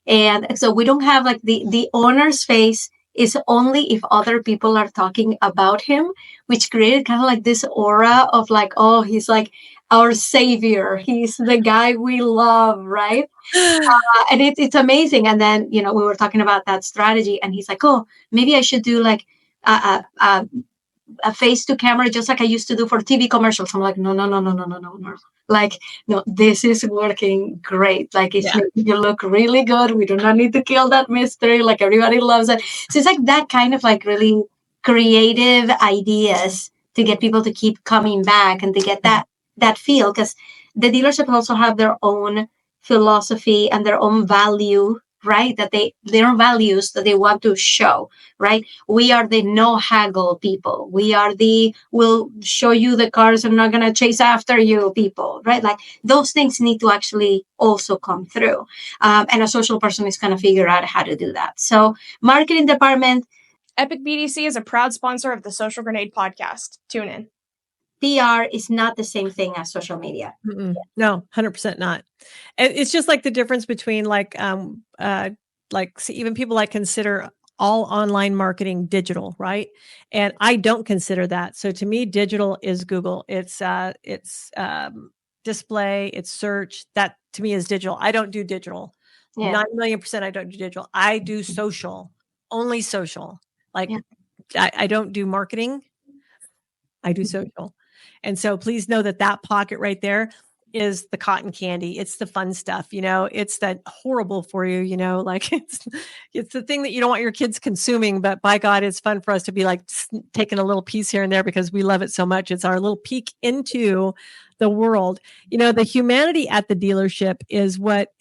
and so we don't have like the owner's face is only if other people are talking about him, which created kind of like this aura of like, oh, he's like our savior. He's the guy we love, right? And it's amazing. And then, we were talking about that strategy, and he's like, oh, maybe I should do like a face to camera, just like I used to do for TV commercials. I'm like, no. Like, no, this is working great. Like, it's making you look really good. We do not need to kill that mystery. Like, everybody loves it. So it's like that kind of like really creative ideas to get people to keep coming back and to get that feel, because the dealership also have their own philosophy and their own value, right? Their own values that they want to show, right? We are the no haggle people. We are we'll show you the cars and not going to chase after you people, right? Like those things need to actually also come through. And a social person is going to figure out how to do that. So marketing department. Epic BDC is a proud sponsor of the Social Grenade podcast. Tune in. PR is not the same thing as social media. No, 100% not. And it's just like the difference between even people like consider all online marketing digital, right? And I don't consider that. So to me, digital is Google. It's display, it's search. That to me is digital. I don't do digital. 9,000,000% I don't do digital. I do social, only social. Like I don't do marketing. I do social. And so please know that pocket right there is the cotton candy. It's the fun stuff, it's that horrible for you, like it's the thing that you don't want your kids consuming, but by God, it's fun for us to be like taking a little piece here and there because we love it so much. It's our little peek into the world. The humanity at the dealership is what,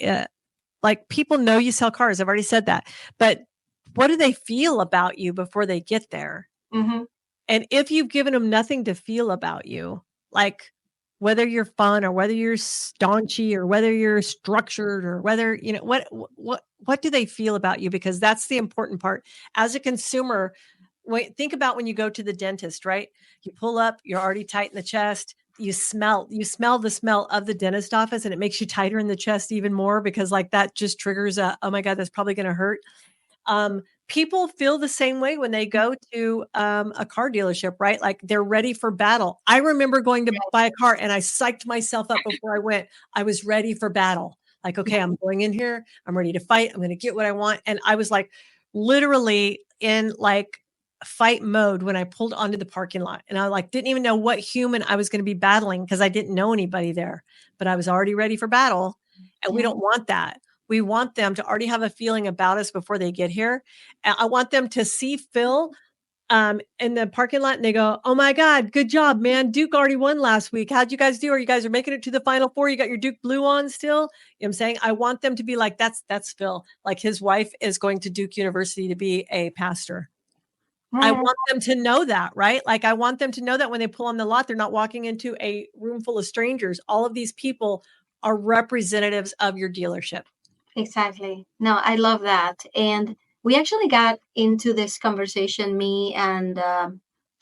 like people know you sell cars. I've already said that, but what do they feel about you before they get there? Mm-hmm. And if you've given them nothing to feel about you, like whether you're fun or whether you're staunchy or whether you're structured or whether, what do they feel about you? Because that's the important part. As a consumer, think about when you go to the dentist, right? You pull up, you're already tight in the chest. You smell the smell of the dentist office, and it makes you tighter in the chest even more because like that just triggers oh my God, that's probably going to hurt. People feel the same way when they go to a car dealership, right? Like they're ready for battle. I remember going to buy a car and I psyched myself up before I went. I was ready for battle. Like, okay, I'm going in here. I'm ready to fight. I'm going to get what I want. And I was like literally in like fight mode when I pulled onto the parking lot. And I like didn't even know what human I was going to be battling because I didn't know anybody there, but I was already ready for battle. And we don't want that. We want them to already have a feeling about us before they get here. And I want them to see Phil in the parking lot and they go, "Oh my God, good job, man. Duke already won last week. How'd you guys do? Are you guys are making it to the Final Four? You got your Duke blue on still?" You know what I'm saying? I want them to be like, that's Phil. Like his wife is going to Duke University to be a pastor. I want them to know that, right? Like I want them to know that when they pull on the lot, they're not walking into a room full of strangers. All of these people are representatives of your dealership. Exactly. No, I love that. And we actually got into this conversation, me and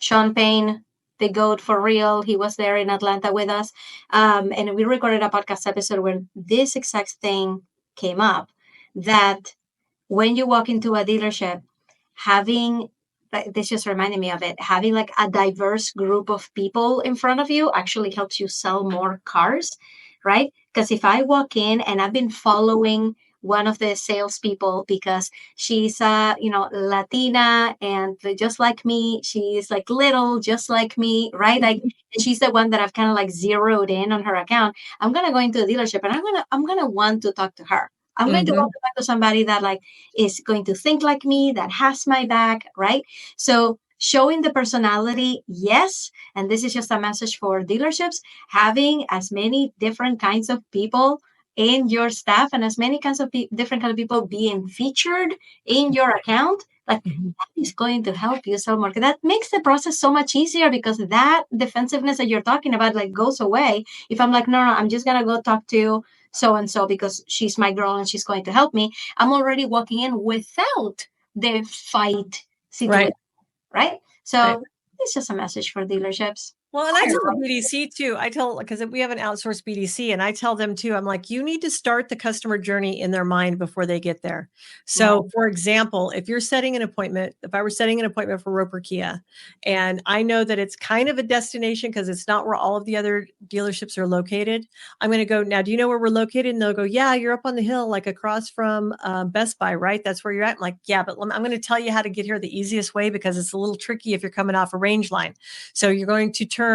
Sean Payne, the GOAT for real. He was there in Atlanta with us. And we recorded a podcast episode where this exact thing came up, that when you walk into a dealership, having like, this just reminded me of it, having like a diverse group of people in front of you actually helps you sell more cars, right? Because if I walk in and I've been following one of the salespeople because she's Latina and just like me, she's like little just like me, right? Like, and she's the one that I've kind of like zeroed in on her account. I'm gonna go into the dealership and I'm gonna want to talk to her. I'm going to want to talk to somebody that like is going to think like me, that has my back, right? So showing the personality, yes. And this is just a message for dealerships, having as many different kinds of people in your staff and as many kinds of different kind of people being featured in your account, like that is going to help you sell more. That makes the process so much easier because that defensiveness that you're talking about like goes away. If I'm like, no, I'm just going to go talk to so and so because she's my girl and she's going to help me, I'm already walking in without the fight situation, right? So it's just a message for dealerships. Well, and I tell the BDC too. Because we have an outsourced BDC, and I tell them too, I'm like, you need to start the customer journey in their mind before they get there. So, for example, if you're setting an appointment, if I were setting an appointment for Roper Kia, and I know that it's kind of a destination because it's not where all of the other dealerships are located, I'm going to go, now, do you know where we're located? And they'll go, yeah, you're up on the hill, like across from Best Buy, right? That's where you're at. I'm like, yeah, but I'm going to tell you how to get here the easiest way because it's a little tricky if you're coming off a range line. So you're going to turn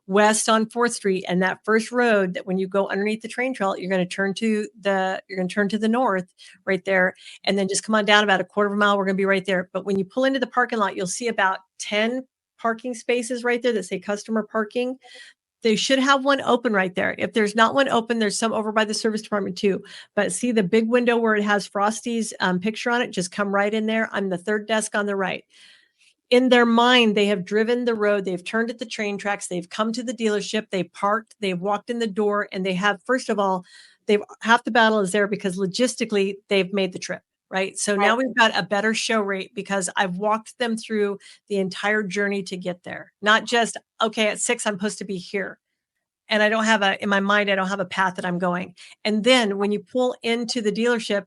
west on 4th Street, and that first road that when you go underneath the train trail, you're going to turn to the north right there, and then just come on down about a quarter of a mile. We're going to be right there. But when you pull into the parking lot, you'll see about 10 parking spaces right there that say customer parking. They should have one open right there. If there's not one open, there's some over by the service department too. But see the big window where it has Frosty's picture on it? Just come right in there. I'm the third desk on the right. In their mind, they have driven the road, they've turned at the train tracks, they've come to the dealership, they parked, they've walked in the door, and they have, first of all, half the battle is there because logistically they've made the trip, right? So now we've got a better show rate because I've walked them through the entire journey to get there. Not just, okay, at 6, I'm supposed to be here. And I don't have in my mind, I don't have a path that I'm going. And then when you pull into the dealership,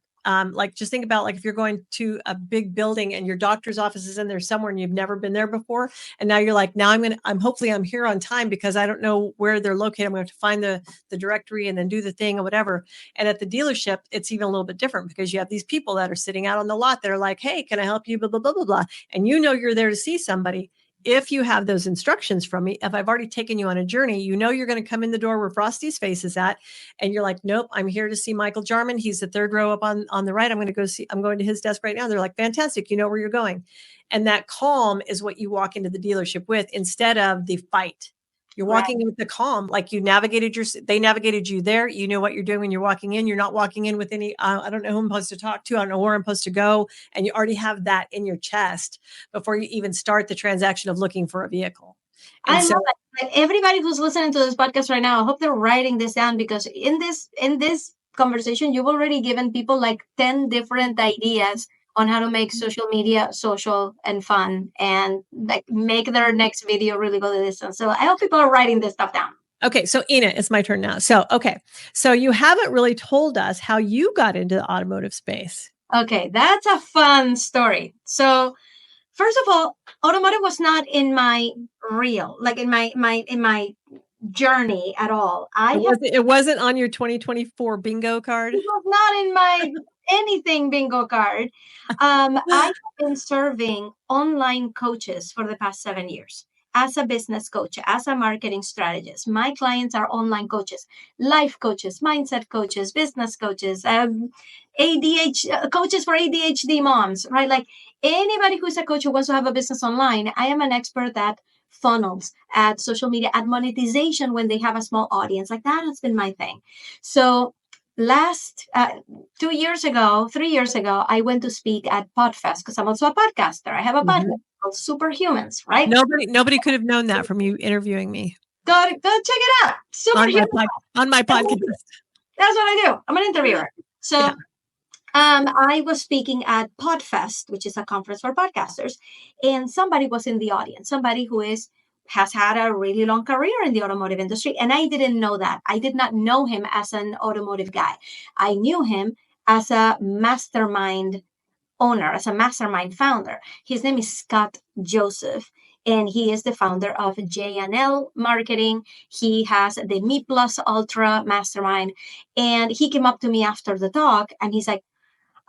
like just think about like if you're going to a big building and your doctor's office is in there somewhere and you've never been there before. And now you're like, now hopefully I'm here on time because I don't know where they're located. I'm going to find the directory and then do the thing or whatever. And at the dealership, it's even a little bit different because you have these people that are sitting out on the lot that are like, hey, can I help you? Blah, blah, blah, blah, blah. And you know, you're there to see somebody. If you have those instructions from me, if I've already taken you on a journey, you know you're going to come in the door where Frosty's face is at, and you're like, nope, I'm here to see Michael Jarman. He's the third row up on the right. I'm going to his desk right now. They're like, fantastic. You know where you're going. And that calm is what you walk into the dealership with instead of the fight. You're walking in with the calm, like they navigated you there. You know what you're doing when you're walking in. You're not walking in with any, I don't know who I'm supposed to talk to. I don't know where I'm supposed to go. And you already have that in your chest before you even start the transaction of looking for a vehicle. And I love it. Like, everybody who's listening to this podcast right now, I hope they're writing this down because in this conversation, you've already given people like 10 different ideas on how to make social media social and fun and like make their next video really go the distance. So I hope people are writing this stuff down. Okay. So Ina, it's my turn now. So you haven't really told us how you got into the automotive space. Okay. That's a fun story. So first of all, automotive was not in my reel, like in my journey at all. It wasn't on your 2024 bingo card. It was not in my anything bingo card. I have been serving online coaches for the past 7 years as a business coach, as a marketing strategist. My clients are online coaches, life coaches, mindset coaches, business coaches, ADHD coaches for ADHD moms, right? Like anybody who's a coach who wants to have a business online, I am an expert at funnels, at social media, at monetization when they have a small audience. Like that has been my thing. So last 3 years ago, I went to speak at Podfest because I'm also a podcaster. I have a podcast called Superhumans, right? Nobody could have known that from you interviewing me Go check it out. Superhumans. on my podcast. That's what I do. I'm an interviewer. So Yeah. I was speaking at Podfest, which is a conference for podcasters, and somebody was in the audience, somebody who has had a really long career in the automotive industry. And I didn't know that. I did not know him as an automotive guy. I knew him as a mastermind owner, as a mastermind founder. His name is Scott Joseph, and he is the founder of JNL Marketing. He has the Me Plus Ultra Mastermind. And he came up to me after the talk and he's like,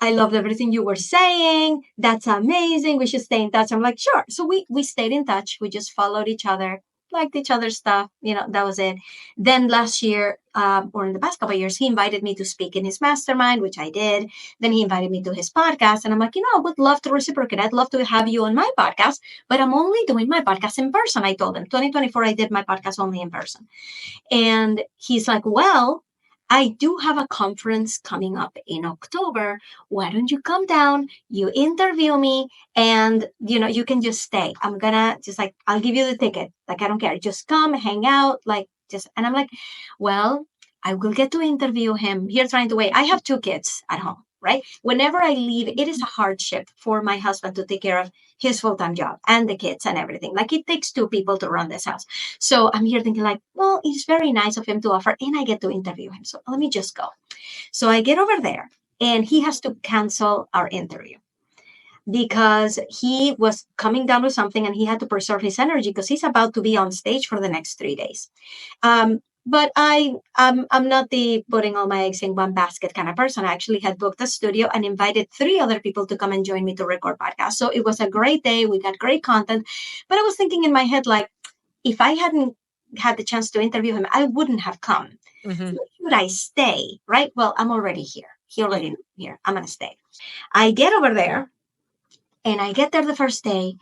I loved everything you were saying. That's amazing. We should stay in touch. I'm like, sure. So we stayed in touch. We just followed each other, liked each other's stuff. That was it. Then last year, or in the past couple of years, he invited me to speak in his mastermind, which I did. Then he invited me to his podcast. And I'm like, I would love to reciprocate. I'd love to have you on my podcast, but I'm only doing my podcast in person. I told him 2024, I did my podcast only in person. And he's like, well, I do have a conference coming up in October. Why don't you come down? You interview me and, you can just stay. I'm going to just I'll give you the ticket. I don't care. Just come, hang out, and I'm like, well, I will get to interview him. Here's trying to wait. I have 2 kids at home, right? Whenever I leave, it is a hardship for my husband to take care of his full-time job and the kids and everything. It takes 2 people to run this house. So I'm here thinking well, it's very nice of him to offer and I get to interview him. So let me just go. So I get over there and he has to cancel our interview because he was coming down with something and he had to preserve his energy because he's about to be on stage for the next 3 days. But I'm not the putting all my eggs in one basket kind of person. I actually had booked a studio and invited 3 other people to come and join me to record podcasts. So it was a great day. We got great content. But I was thinking in my head, if I hadn't had the chance to interview him, I wouldn't have come. Mm-hmm. Should I stay? Right? Well, I'm already here. He already knows I'm here. I'm going to stay. I get over there and I get there the first day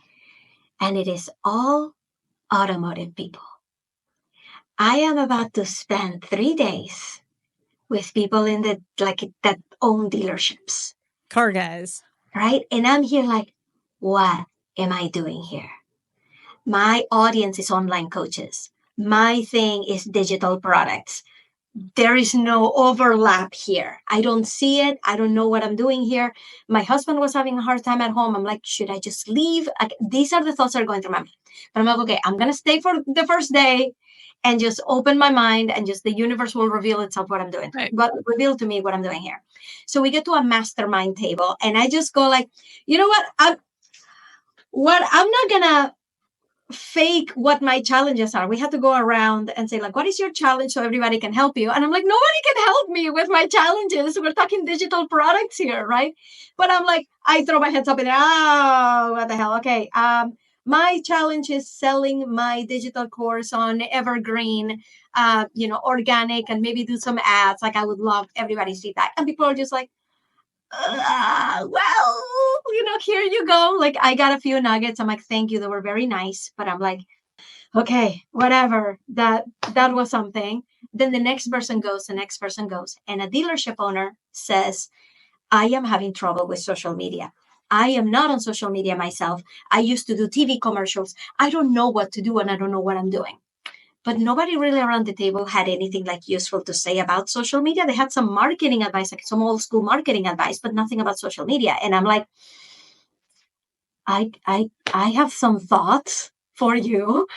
and it is all automotive people. I am about to spend 3 days with people in that own dealerships. Car guys. Right? And I'm here what am I doing here? My audience is online coaches. My thing is digital products. There is no overlap here. I don't see it. I don't know what I'm doing here. My husband was having a hard time at home. I'm like, should I just leave? These are the thoughts that are going through my mind. But I'm like, okay, I'm going to stay for the first day and just open my mind and just the universe will reveal itself what I'm doing. Right. But reveal to me what I'm doing here. So we get to a mastermind table and I just go you know what? I'm not going to fake what my challenges are. We have to go around and say what is your challenge so everybody can help you? And I'm like, nobody can help me with my challenges. We're talking digital products here, right? But I'm I throw my heads up and what the hell? Okay. My challenge is selling my digital course on Evergreen, organic and maybe do some ads. I would love everybody's feedback. And people are just well, here you go. I got a few nuggets. I'm thank you. They were very nice. But I'm okay, whatever. That was something. Then the next person goes, and a dealership owner says, I am having trouble with social media. I am not on social media myself. I used to do TV commercials. I don't know what to do and I don't know what I'm doing. But nobody really around the table had anything useful to say about social media. They had some marketing advice, some old school marketing advice, but nothing about social media. And I'm I have some thoughts for you,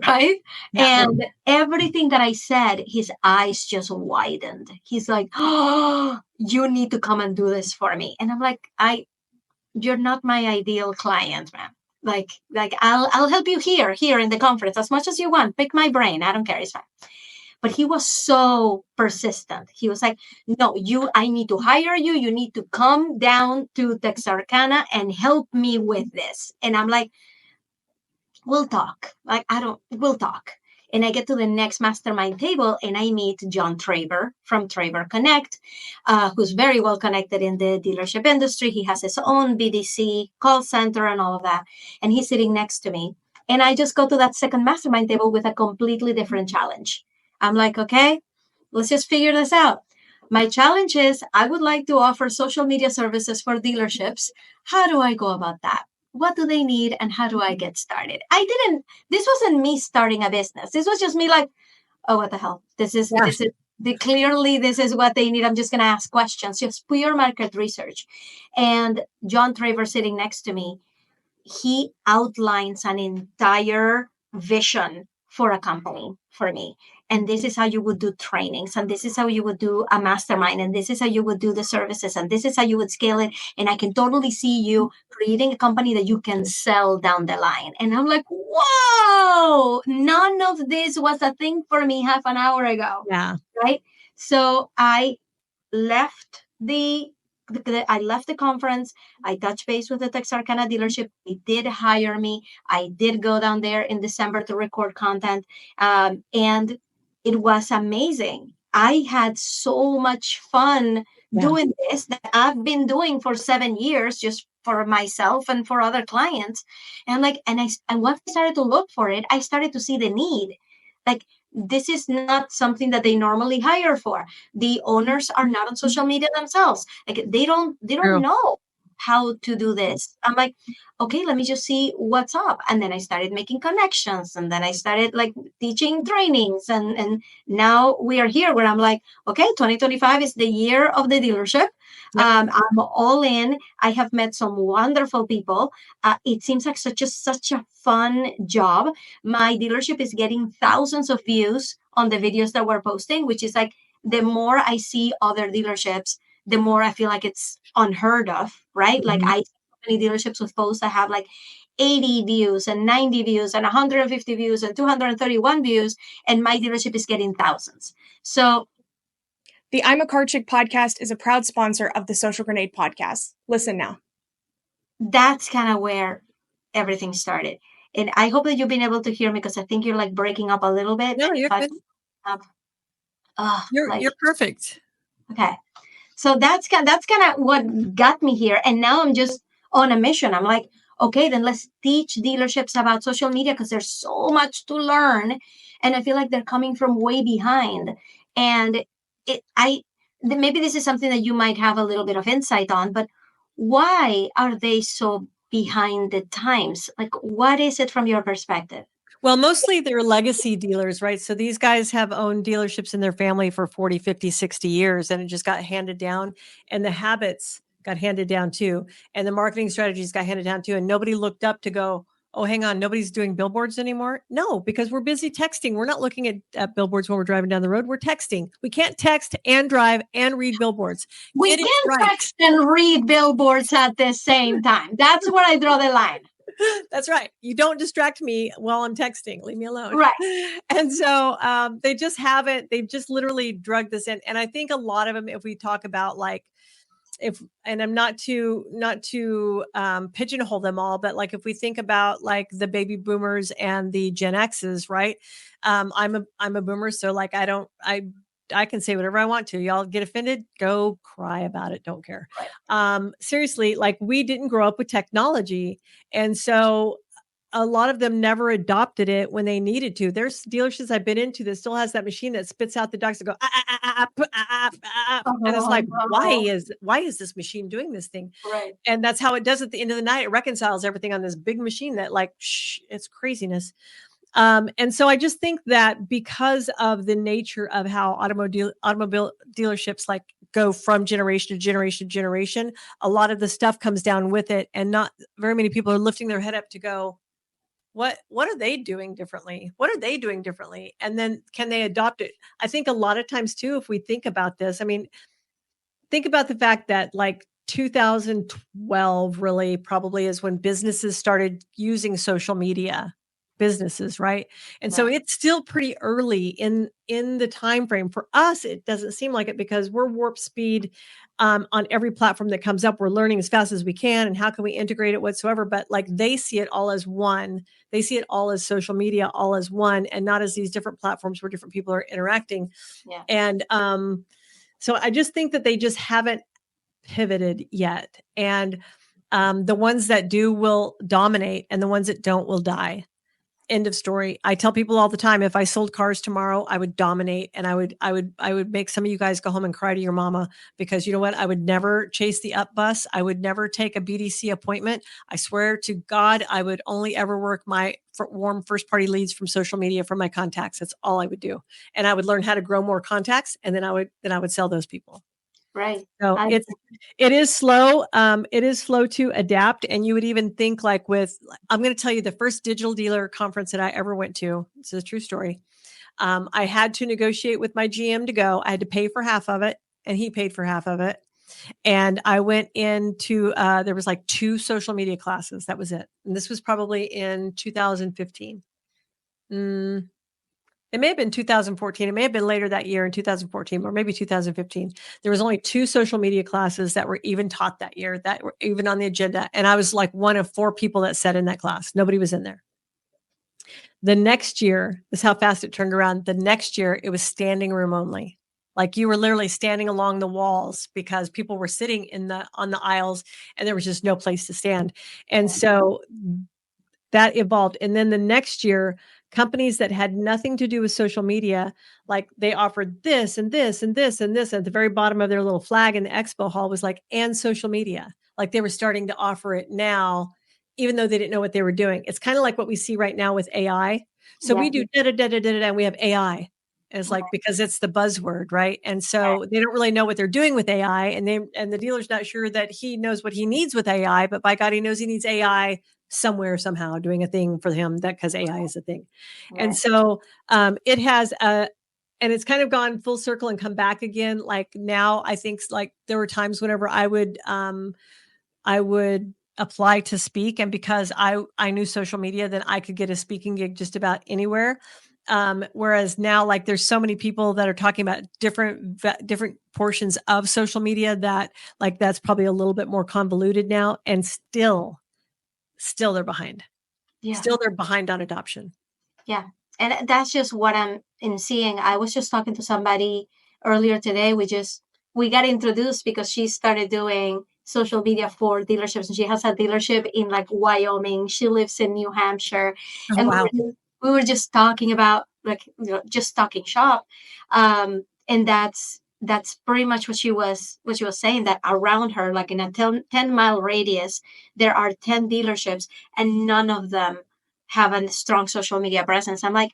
right? Yeah. And everything that I said, his eyes just widened. He's oh, you need to come and do this for me. And I'm you're not my ideal client, man. I'll help you here in the conference as much as you want. Pick my brain. I don't care. It's fine. But he was so persistent. He was no, I need to hire you. You need to come down to Texarkana and help me with this. And I'm we'll talk. We'll talk. And I get to the next mastermind table and I meet John Traver from Traver Connect, who's very well connected in the dealership industry. He has his own BDC call center and all of that. And he's sitting next to me. And I just go to that second mastermind table with a completely different challenge. I'm like, okay, let's just figure this out. My challenge is I would like to offer social media services for dealerships. How do I go about that? What do they need and how do I get started? This wasn't me starting a business. This was just me like, oh, what the hell? This is clearly this is what they need. I'm just going to ask questions, just pure market research. And John Traver sitting next to me, he outlines an entire vision for a company for me. And this is how you would do trainings, and this is how you would do a mastermind, and this is how you would do the services, and this is how you would scale it. And I can totally see you creating a company that you can sell down the line. And I'm like, whoa, none of this was a thing for me half an hour ago. Yeah. Right. So I left I left the conference. I touched base with the Texarkana dealership. They did hire me. I did go down there in December to record content. And it was amazing. I had so much fun doing this that I've been doing for 7 years, just for myself and for other clients. And once I started to look for it, I started to see the need. Like, this is not something that they normally hire for. The owners are not on social media themselves. Like, they don't know how to do this. I'm like, okay, let me just see what's up. And then I started making connections, and then I started like teaching trainings, and now we are here where I'm like, okay, 2025 is the year of the dealership. I'm all in. I have met some wonderful people. It seems like such a fun job. My dealership is getting thousands of views on the videos that we're posting, which is like, the more I see other dealerships, the more I feel like it's unheard of, right? Mm-hmm. Like, I see so many dealerships with posts that have like 80 views and 90 views and 150 views and 231 views, and my dealership is getting thousands. So the I'm a Car Chick podcast is a proud sponsor of the Social Grenade podcast. Listen now. That's kind of where everything started. And I hope that you've been able to hear me, because I think you're like breaking up a little bit. No, you're good. You're perfect. Okay. So that's kind of what got me here. And now I'm just on a mission. I'm like, okay, then let's teach dealerships about social media, because there's so much to learn. And I feel like they're coming from way behind. And maybe this is something that you might have a little bit of insight on, but why are they so behind the times? Like, what is it from your perspective? Well, mostly they're legacy dealers, right? So these guys have owned dealerships in their family for 40, 50, 60 years, and it just got handed down. And the habits got handed down too. And the marketing strategies got handed down too. And nobody looked up to go, oh, hang on, nobody's doing billboards anymore? No, because we're busy texting. We're not looking at billboards when we're driving down the road. We're texting. We can't text and drive and read billboards. We can text and read billboards at the same time. That's where I draw the line. That's right. You don't distract me while I'm texting. Leave me alone. Right. And so they just haven't. They've just literally drugged this in. And I think a lot of them, if we talk about like, and I'm not to pigeonhole them all, but like if we think about like the baby boomers and the Gen X's, right? I'm a boomer, so like I can say whatever I want to. Y'all get offended, go cry about it. Don't care. Seriously, like we didn't grow up with technology. And so a lot of them never adopted it when they needed to. There's dealerships I've been into that still has that machine that spits out the dogs that go, and it's like, why is this machine doing this thing? Right. And that's how it does at the end of the night. It reconciles everything on this big machine that like, it's craziness. And so I just think that because of the nature of how automobile dealerships like go from generation to generation to generation, a lot of the stuff comes down with it, and not very many people are lifting their head up to go, what are they doing differently? What are they doing differently? And then can they adopt it? I think a lot of times too, if we think about this, I mean, think about the fact that like 2012 really probably is when businesses started using social media businesses, right? And so Right. it's still pretty early in the time frame. For us, it doesn't seem like it because we're warp speed on every platform that comes up. We're learning as fast as we can, and how can we integrate it whatsoever. But like they see it all as one. They see it all as social media, all as one, and not as these different platforms where different people are interacting. Yeah. And so I just think that they just haven't pivoted yet. And the ones that do will dominate, and the ones that don't will die. End of story. I tell people all the time, if I sold cars tomorrow, I would dominate, and I would make some of you guys go home and cry to your mama, because you know what? I would never chase the up bus. I would never take a BDC appointment. I swear to God, I would only ever work my warm first party leads from social media from my contacts. That's all I would do. And I would learn how to grow more contacts, and then I would sell those people. Right. So it is slow. It is slow to adapt. And you would even think like I'm going to tell you the first digital dealer conference that I ever went to. This is a true story. I had to negotiate with my GM to go. I had to pay for half of it, and he paid for half of it. And I went into, there was like 2 social media classes. That was it. And this was probably in 2015. It may have been 2014. It may have been later that year in 2014, or maybe 2015. There was only 2 social media classes that were even taught that year, that were even on the agenda. And I was like one of 4 people that sat in that class. Nobody was in there. The next year, this is how fast it turned around. The next year, it was standing room only. Like you were literally standing along the walls because people were sitting on the aisles, and there was just no place to stand. And so that evolved. And then the next year, companies that had nothing to do with social media, like they offered this and this and this and this at the very bottom of their little flag in the expo hall was like, and social media. Like they were starting to offer it now, even though they didn't know what they were doing. It's kind of like what we see right now with AI. So we do da da da da da da, and we have AI. It's like, because it's the buzzword, right? And so they don't really know what they're doing with AI, and the dealer's not sure that he knows what he needs with AI, but by God, he knows he needs AI somewhere, somehow doing a thing for him, that because AI is a thing. And so it has and it's kind of gone full circle and come back again. Like now, I think like there were times whenever I would apply to speak, and because I knew social media, then I could get a speaking gig just about anywhere. Whereas now, like there's so many people that are talking about different portions of social media that like that's probably a little bit more convoluted now, and still they're behind. Yeah. Still they're behind on adoption. Yeah. And that's just what I'm seeing. I was just talking to somebody earlier today. We got introduced because she started doing social media for dealerships, and she has a dealership in like Wyoming. She lives in New Hampshire. Oh, And wow. we were just talking about like, just talking shop. And that's pretty much what she was saying, that around her, like in a 10-mile radius, there are 10 dealerships, and none of them have a strong social media presence. I'm like,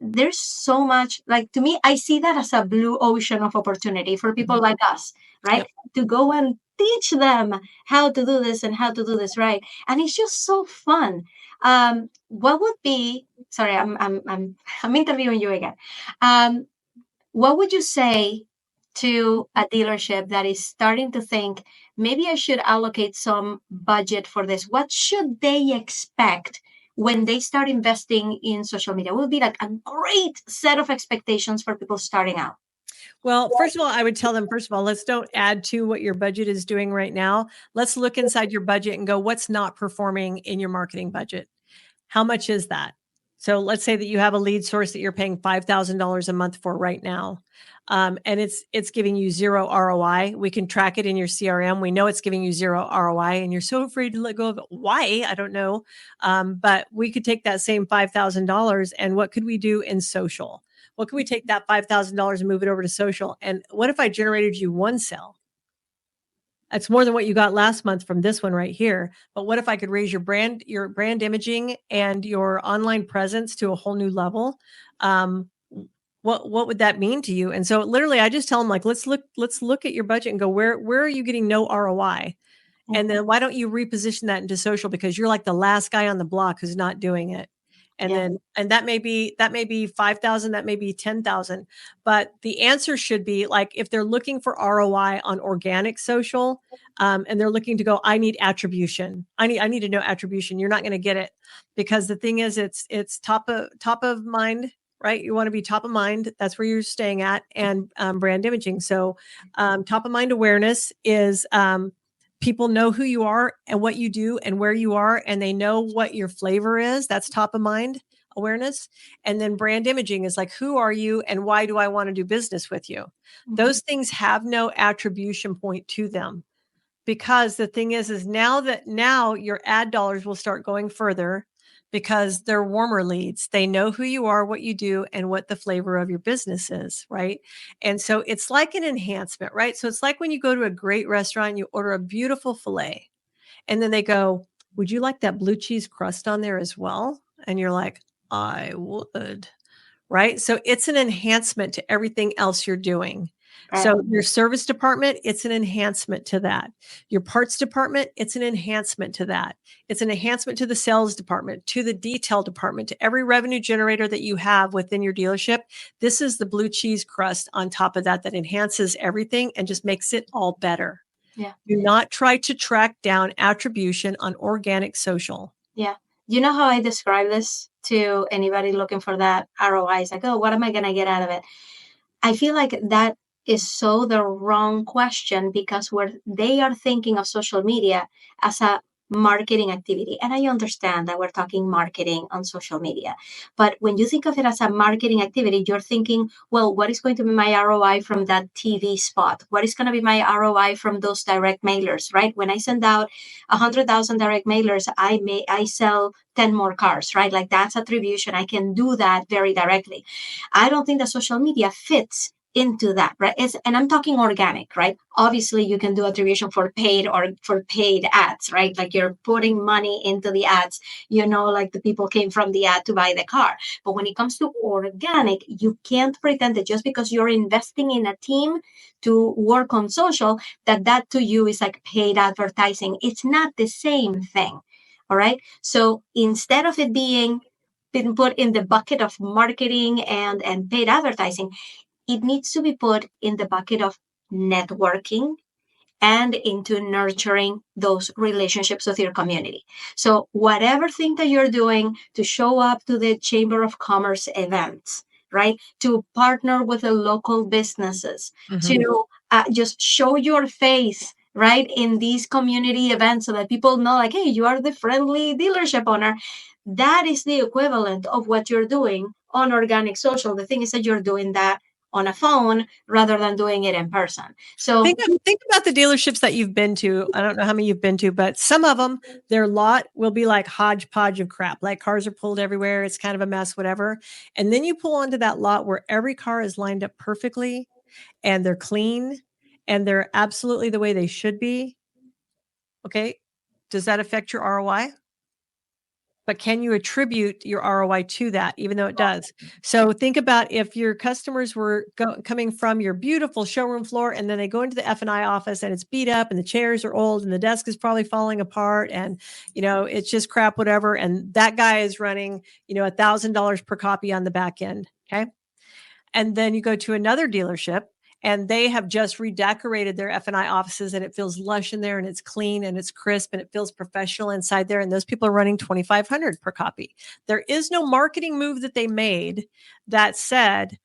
there's so much, like, to me, I see that as a blue ocean of opportunity for people like us, right? Yep. To go and teach them how to do this and how to do this right. And it's just so fun. What would be, sorry, I'm interviewing you again. What would you say to a dealership that is starting to think, maybe I should allocate some budget for this? What should they expect when they start investing in social media? What would be like a great set of expectations for people starting out? Well, first of all, I would tell them, first of all, let's don't add to what your budget is doing right now. Let's look inside your budget and go, what's not performing in your marketing budget? How much is that? So let's say that you have a lead source that you're paying $5,000 a month for right now. And it's giving you 0 ROI. We can track it in your CRM. We know it's giving you 0 ROI, and you're so afraid to let go of it. Why? I don't know. But we could take that same $5,000, and what could we do in social? What could we take that $5,000 and move it over to social? And what if I generated you 1 sale? That's more than what you got last month from this one right here. But what if I could raise your brand imaging and your online presence to a whole new level? What would that mean to you? And so literally I just tell them, like, let's look at your budget and go, where are you getting no ROI? And then why don't you reposition that into social, because you're like the last guy on the block who's not doing it. And Yeah. then, and that may be 5,000, that may be 10,000. But the answer should be like, if they're looking for ROI on organic social, and they're looking to go, I need attribution. I need to know attribution. You're not going to get it, because the thing is, it's top of mind, right? You want to be top of mind. That's where you're staying at, and brand imaging. So top of mind awareness is people know who you are and what you do and where you are, and they know what your flavor is. That's top of mind awareness. And then brand imaging is like, who are you and why do I want to do business with you? Those things have no attribution point to them, because the thing is now your ad dollars will start going further, because they're warmer leads. They know who you are, what you do, and what the flavor of your business is, right? And so it's like an enhancement, right? So it's like when you go to a great restaurant, you order a beautiful filet, and then they go, would you like that blue cheese crust on there as well? And you're like, I would, right? So it's an enhancement to everything else you're doing. Right. So your service department, it's an enhancement to that. Your parts department, it's an enhancement to that. It's an enhancement to the sales department, to the detail department, to every revenue generator that you have within your dealership. This is the blue cheese crust on top of that enhances everything and just makes it all better. Yeah. Do not try to track down attribution on organic social. Yeah. You know how I describe this to anybody looking for that ROI? It's like, oh, what am I going to get out of it? I feel like that is so the wrong question, because they are thinking of social media as a marketing activity. And I understand that we're talking marketing on social media. But when you think of it as a marketing activity, you're thinking, well, what is going to be my ROI from that TV spot? What is going to be my ROI from those direct mailers, right? When I send out 100,000 direct mailers, I sell 10 more cars, right? Like, that's attribution. I can do that very directly. I don't think that social media fits into that, right? And I'm talking organic, right? Obviously, you can do attribution for paid or for paid ads, right? Like, you're putting money into the ads, like the people came from the ad to buy the car. But when it comes to organic, you can't pretend that just because you're investing in a team to work on social, that to you is like paid advertising. It's not the same thing. All right. So instead of it being been put in the bucket of marketing and paid advertising, it needs to be put in the bucket of networking and into nurturing those relationships with your community. So whatever thing that you're doing to show up to the Chamber of Commerce events, right? To partner with the local businesses, to just show your face, right, in these community events, so that people know, like, hey, you are the friendly dealership owner. That is the equivalent of what you're doing on organic social. The thing is that you're doing that on a phone rather than doing it in person. So think about the dealerships that you've been to. I don't know how many you've been to, but some of them, their lot will be like hodgepodge of crap. Like, cars are pulled everywhere. It's kind of a mess, whatever. And then you pull onto that lot where every car is lined up perfectly and they're clean and they're absolutely the way they should be. Okay. Does that affect your ROI? But can you attribute your ROI to that, even though it does? So think about if your customers were coming from your beautiful showroom floor, and then they go into the F&I office and it's beat up and the chairs are old and the desk is probably falling apart and, it's just crap, whatever. And that guy is running, $1,000 per copy on the back end. Okay. And then you go to another dealership and they have just redecorated their F&I offices and it feels lush in there and it's clean and it's crisp and it feels professional inside there. And those people are running $2,500 per copy. There is no marketing move that they made that said,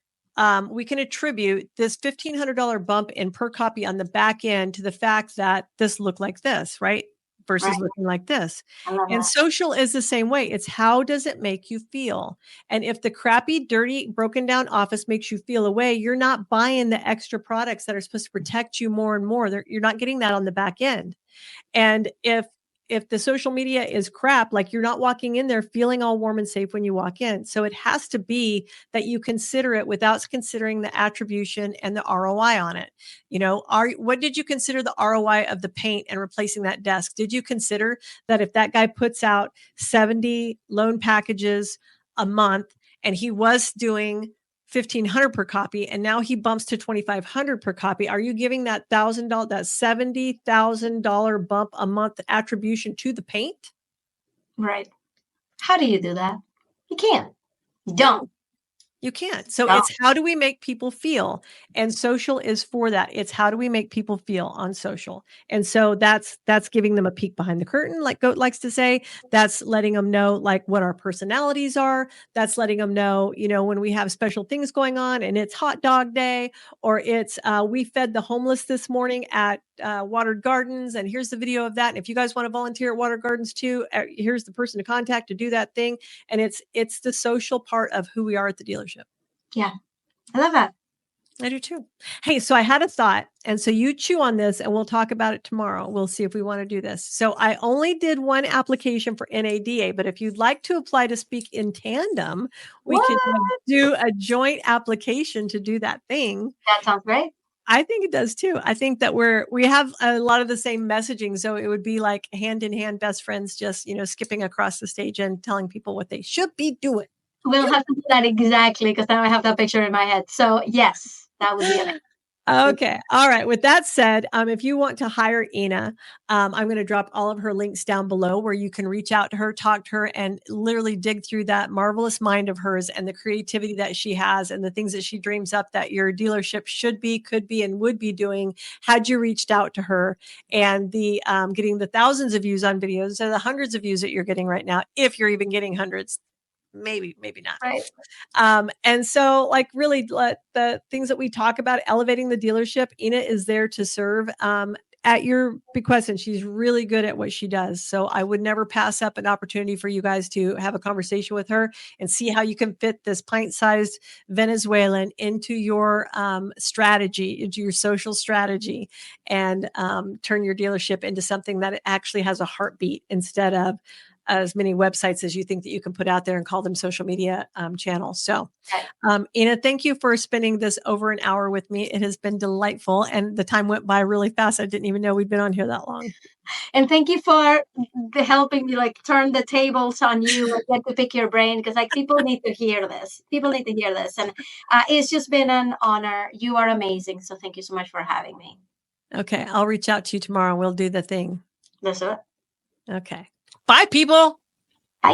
we can attribute this $1,500 bump in per copy on the back end to the fact that this looked like this, right? Versus Right. looking like this. I love And that. social is the same way. It's how does it make you feel? And if the crappy, dirty, broken down office makes you feel away, you're not buying the extra products that are supposed to protect you more and more. You're not getting that on the back end. And if the social media is crap, like, you're not walking in there feeling all warm and safe when you walk in. So it has to be that you consider it without considering the attribution and the ROI on it. What did you consider the ROI of the paint and replacing that desk? Did you consider that if that guy puts out 70 loan packages a month and he was doing 1,500 per copy and now he bumps to 2,500 per copy, are you giving that $1,000, that $70,000 bump a month attribution to the paint? Right. How do you do that? You can't. You don't. You can't. So No. it's how do we make people feel? And social is for that. It's how do we make people feel on social? And so that's giving them a peek behind the curtain, like Goat likes to say. That's letting them know like what our personalities are. That's letting them know, when we have special things going on and it's hot dog day, or it's we fed the homeless this morning at Watered Gardens, and here's the video of that. And if you guys want to volunteer at Watered Gardens too, here's the person to contact to do that thing. And it's the social part of who we are at the dealership. Yeah. I love that. I do too. Hey, so I had a thought. And so you chew on this and we'll talk about it tomorrow. We'll see if we want to do this. So I only did one application for NADA, but if you'd like to apply to speak in tandem, we can do a joint application to do that thing. That sounds great. I think it does too. I think that we have a lot of the same messaging. So it would be like hand in hand best friends, just, skipping across the stage and telling people what they should be doing. We'll have to do that exactly because now I have that picture in my head. So yes, that would be amazing. Okay. All right. With that said, if you want to hire Ina, I'm going to drop all of her links down below where you can reach out to her, talk to her, and literally dig through that marvelous mind of hers and the creativity that she has and the things that she dreams up that your dealership should be, could be, and would be doing had you reached out to her. And the getting the thousands of views on videos instead of the hundreds of views that you're getting right now, if you're even getting hundreds. Maybe not. Right. And so like really let the things that we talk about, elevating the dealership, Ina is there to serve at your bequest. And she's really good at what she does. So I would never pass up an opportunity for you guys to have a conversation with her and see how you can fit this pint-sized Venezuelan into your strategy, into your social strategy, and turn your dealership into something that actually has a heartbeat instead of as many websites as you think that you can put out there and call them social media channels. So, Ina, thank you for spending this over an hour with me. It has been delightful. And the time went by really fast. I didn't even know we'd been on here that long. And thank you for helping me like turn the tables on you and get to pick your brain because like people need to hear this. People need to hear this. And it's just been an honor. You are amazing. So thank you so much for having me. Okay. I'll reach out to you tomorrow. We'll do the thing. That's it. Okay. Bye, people. Bye.